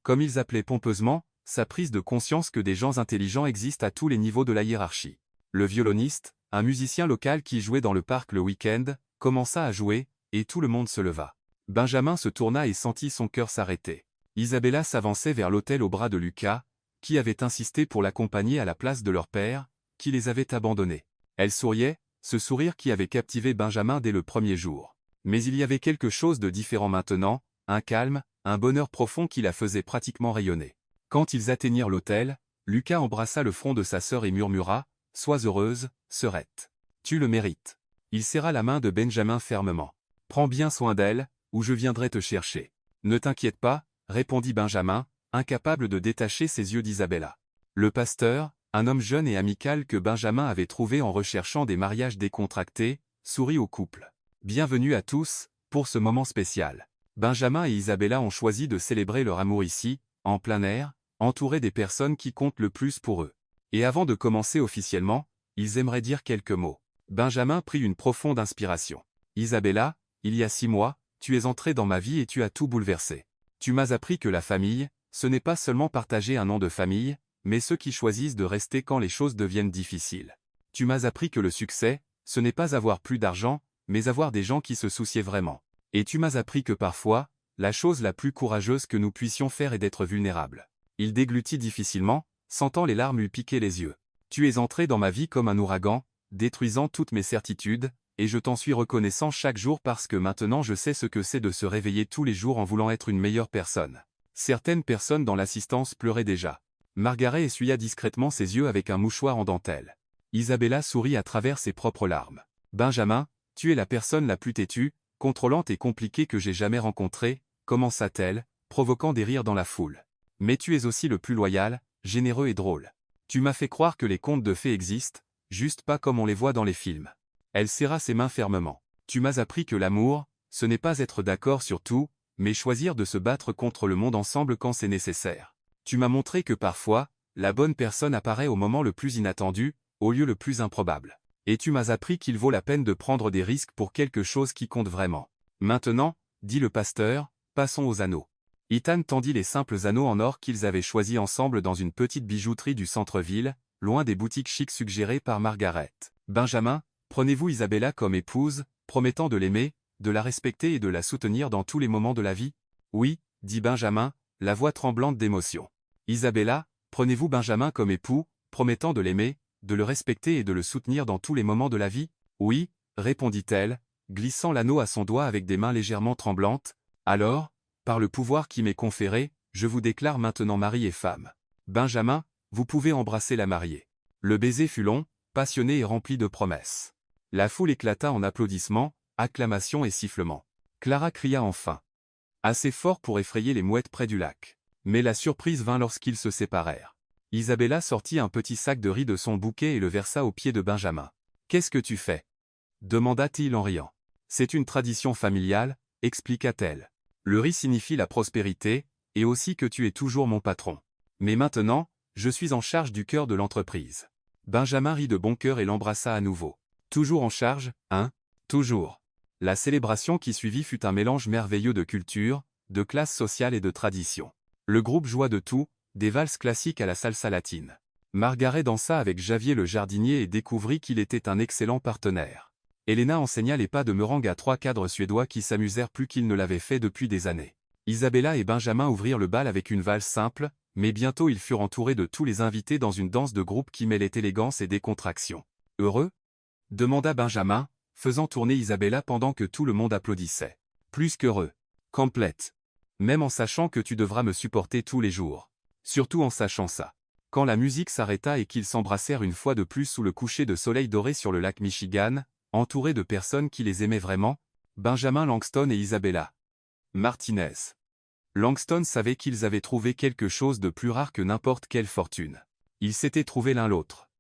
Comme ils appelaient pompeusement, sa prise de conscience que des gens intelligents existent à tous les niveaux de la hiérarchie. Le violoniste, un musicien local qui jouait dans le parc le week-end, commença à jouer, et tout le monde se leva. Benjamin se tourna et sentit son cœur s'arrêter. Isabella s'avançait vers l'autel au bras de Lucas, qui avait insisté pour l'accompagner à la place de leur père, qui les avait abandonnés. Elle souriait, ce sourire qui avait captivé Benjamin dès le premier jour. Mais il y avait quelque chose de différent maintenant, un calme, un bonheur profond qui la faisait pratiquement rayonner. Quand ils atteignirent l'autel, Lucas embrassa le front de sa sœur et murmura « Sois heureuse, sœurette. Tu le mérites. » Il serra la main de Benjamin fermement. « Prends bien soin d'elle, ou je viendrai te chercher. »« Ne t'inquiète pas, » répondit Benjamin, incapable de détacher ses yeux d'Isabella. Le pasteur, un homme jeune et amical que Benjamin avait trouvé en recherchant des mariages décontractés, sourit au couple. « Bienvenue à tous, pour ce moment spécial. Benjamin et Isabella ont choisi de célébrer leur amour ici, en plein air, entourés des personnes qui comptent le plus pour eux. Et avant de commencer officiellement, ils aimeraient dire quelques mots. » Benjamin prit une profonde inspiration. « Isabella, il y a 6 mois, tu es entrée dans ma vie et tu as tout bouleversé. Tu m'as appris que la famille, ce n'est pas seulement partager un nom de famille, mais ceux qui choisissent de rester quand les choses deviennent difficiles. Tu m'as appris que le succès, ce n'est pas avoir plus d'argent, mais avoir des gens qui se souciaient vraiment. Et tu m'as appris que parfois, la chose la plus courageuse que nous puissions faire est d'être vulnérables. » Il déglutit difficilement, sentant les larmes lui piquer les yeux. « Tu es entré dans ma vie comme un ouragan, détruisant toutes mes certitudes, et je t'en suis reconnaissant chaque jour parce que maintenant je sais ce que c'est de se réveiller tous les jours en voulant être une meilleure personne. » Certaines personnes dans l'assistance pleuraient déjà. Margaret essuya discrètement ses yeux avec un mouchoir en dentelle. Isabella sourit à travers ses propres larmes. Benjamin, tu es la personne la plus têtue, contrôlante et compliquée que j'ai jamais rencontrée, commença-t-elle, provoquant des rires dans la foule. Mais tu es aussi le plus loyal, généreux et drôle. Tu m'as fait croire que les contes de fées existent, juste pas comme on les voit dans les films. Elle serra ses mains fermement. Tu m'as appris que l'amour, ce n'est pas être d'accord sur tout, mais choisir de se battre contre le monde ensemble quand c'est nécessaire. Tu m'as montré que parfois, la bonne personne apparaît au moment le plus inattendu, au lieu le plus improbable. Et tu m'as appris qu'il vaut la peine de prendre des risques pour quelque chose qui compte vraiment. Maintenant, dit le pasteur, passons aux anneaux. Ethan tendit les simples anneaux en or qu'ils avaient choisis ensemble dans une petite bijouterie du centre-ville, loin des boutiques chics suggérées par Margaret. Benjamin, prenez-vous Isabella comme épouse, promettant de l'aimer, de la respecter et de la soutenir dans tous les moments de la vie? Oui, dit Benjamin, la voix tremblante d'émotion. Isabella, prenez-vous Benjamin comme époux, promettant de l'aimer, de le respecter et de le soutenir dans tous les moments de la vie? Oui, répondit-elle, glissant l'anneau à son doigt avec des mains légèrement tremblantes. Alors, par le pouvoir qui m'est conféré, je vous déclare maintenant mari et femme. Benjamin, vous pouvez embrasser la mariée. Le baiser fut long, passionné et rempli de promesses. La foule éclata en applaudissements, acclamations et sifflements. Clara cria enfin. Assez fort pour effrayer les mouettes près du lac. Mais la surprise vint lorsqu'ils se séparèrent. Isabella sortit un petit sac de riz de son bouquet et le versa aux pieds de Benjamin. « Qu'est-ce que tu fais » demanda-t-il en riant. « C'est une tradition familiale, expliqua-t-elle. Le riz signifie la prospérité, et aussi que tu es toujours mon patron. Mais maintenant, je suis en charge du cœur de l'entreprise. » Benjamin rit de bon cœur et l'embrassa à nouveau. « Toujours en charge, hein ? Toujours. » La célébration qui suivit fut un mélange merveilleux de culture, de classe sociale et de tradition. Le groupe joua de tout, des valses classiques à la salsa latine. Margaret dansa avec Javier le jardinier et découvrit qu'il était un excellent partenaire. Elena enseigna les pas de meringue à 3 cadres suédois qui s'amusèrent plus qu'ils ne l'avaient fait depuis des années. Isabella et Benjamin ouvrirent le bal avec une valse simple, mais bientôt ils furent entourés de tous les invités dans une danse de groupe qui mêlait élégance et décontraction. « Heureux » demanda Benjamin, faisant tourner Isabella pendant que tout le monde applaudissait. « Plus qu'heureux. Complète. Même en sachant que tu devras me supporter tous les jours. Surtout en sachant ça. » Quand la musique s'arrêta et qu'ils s'embrassèrent une fois de plus sous le coucher de soleil doré sur le lac Michigan, entourés de personnes qui les aimaient vraiment, Benjamin Langston et Isabella Martinez. Langston savait qu'ils avaient trouvé quelque chose de plus rare que n'importe quelle fortune. Ils s'étaient trouvés l'un l'autre.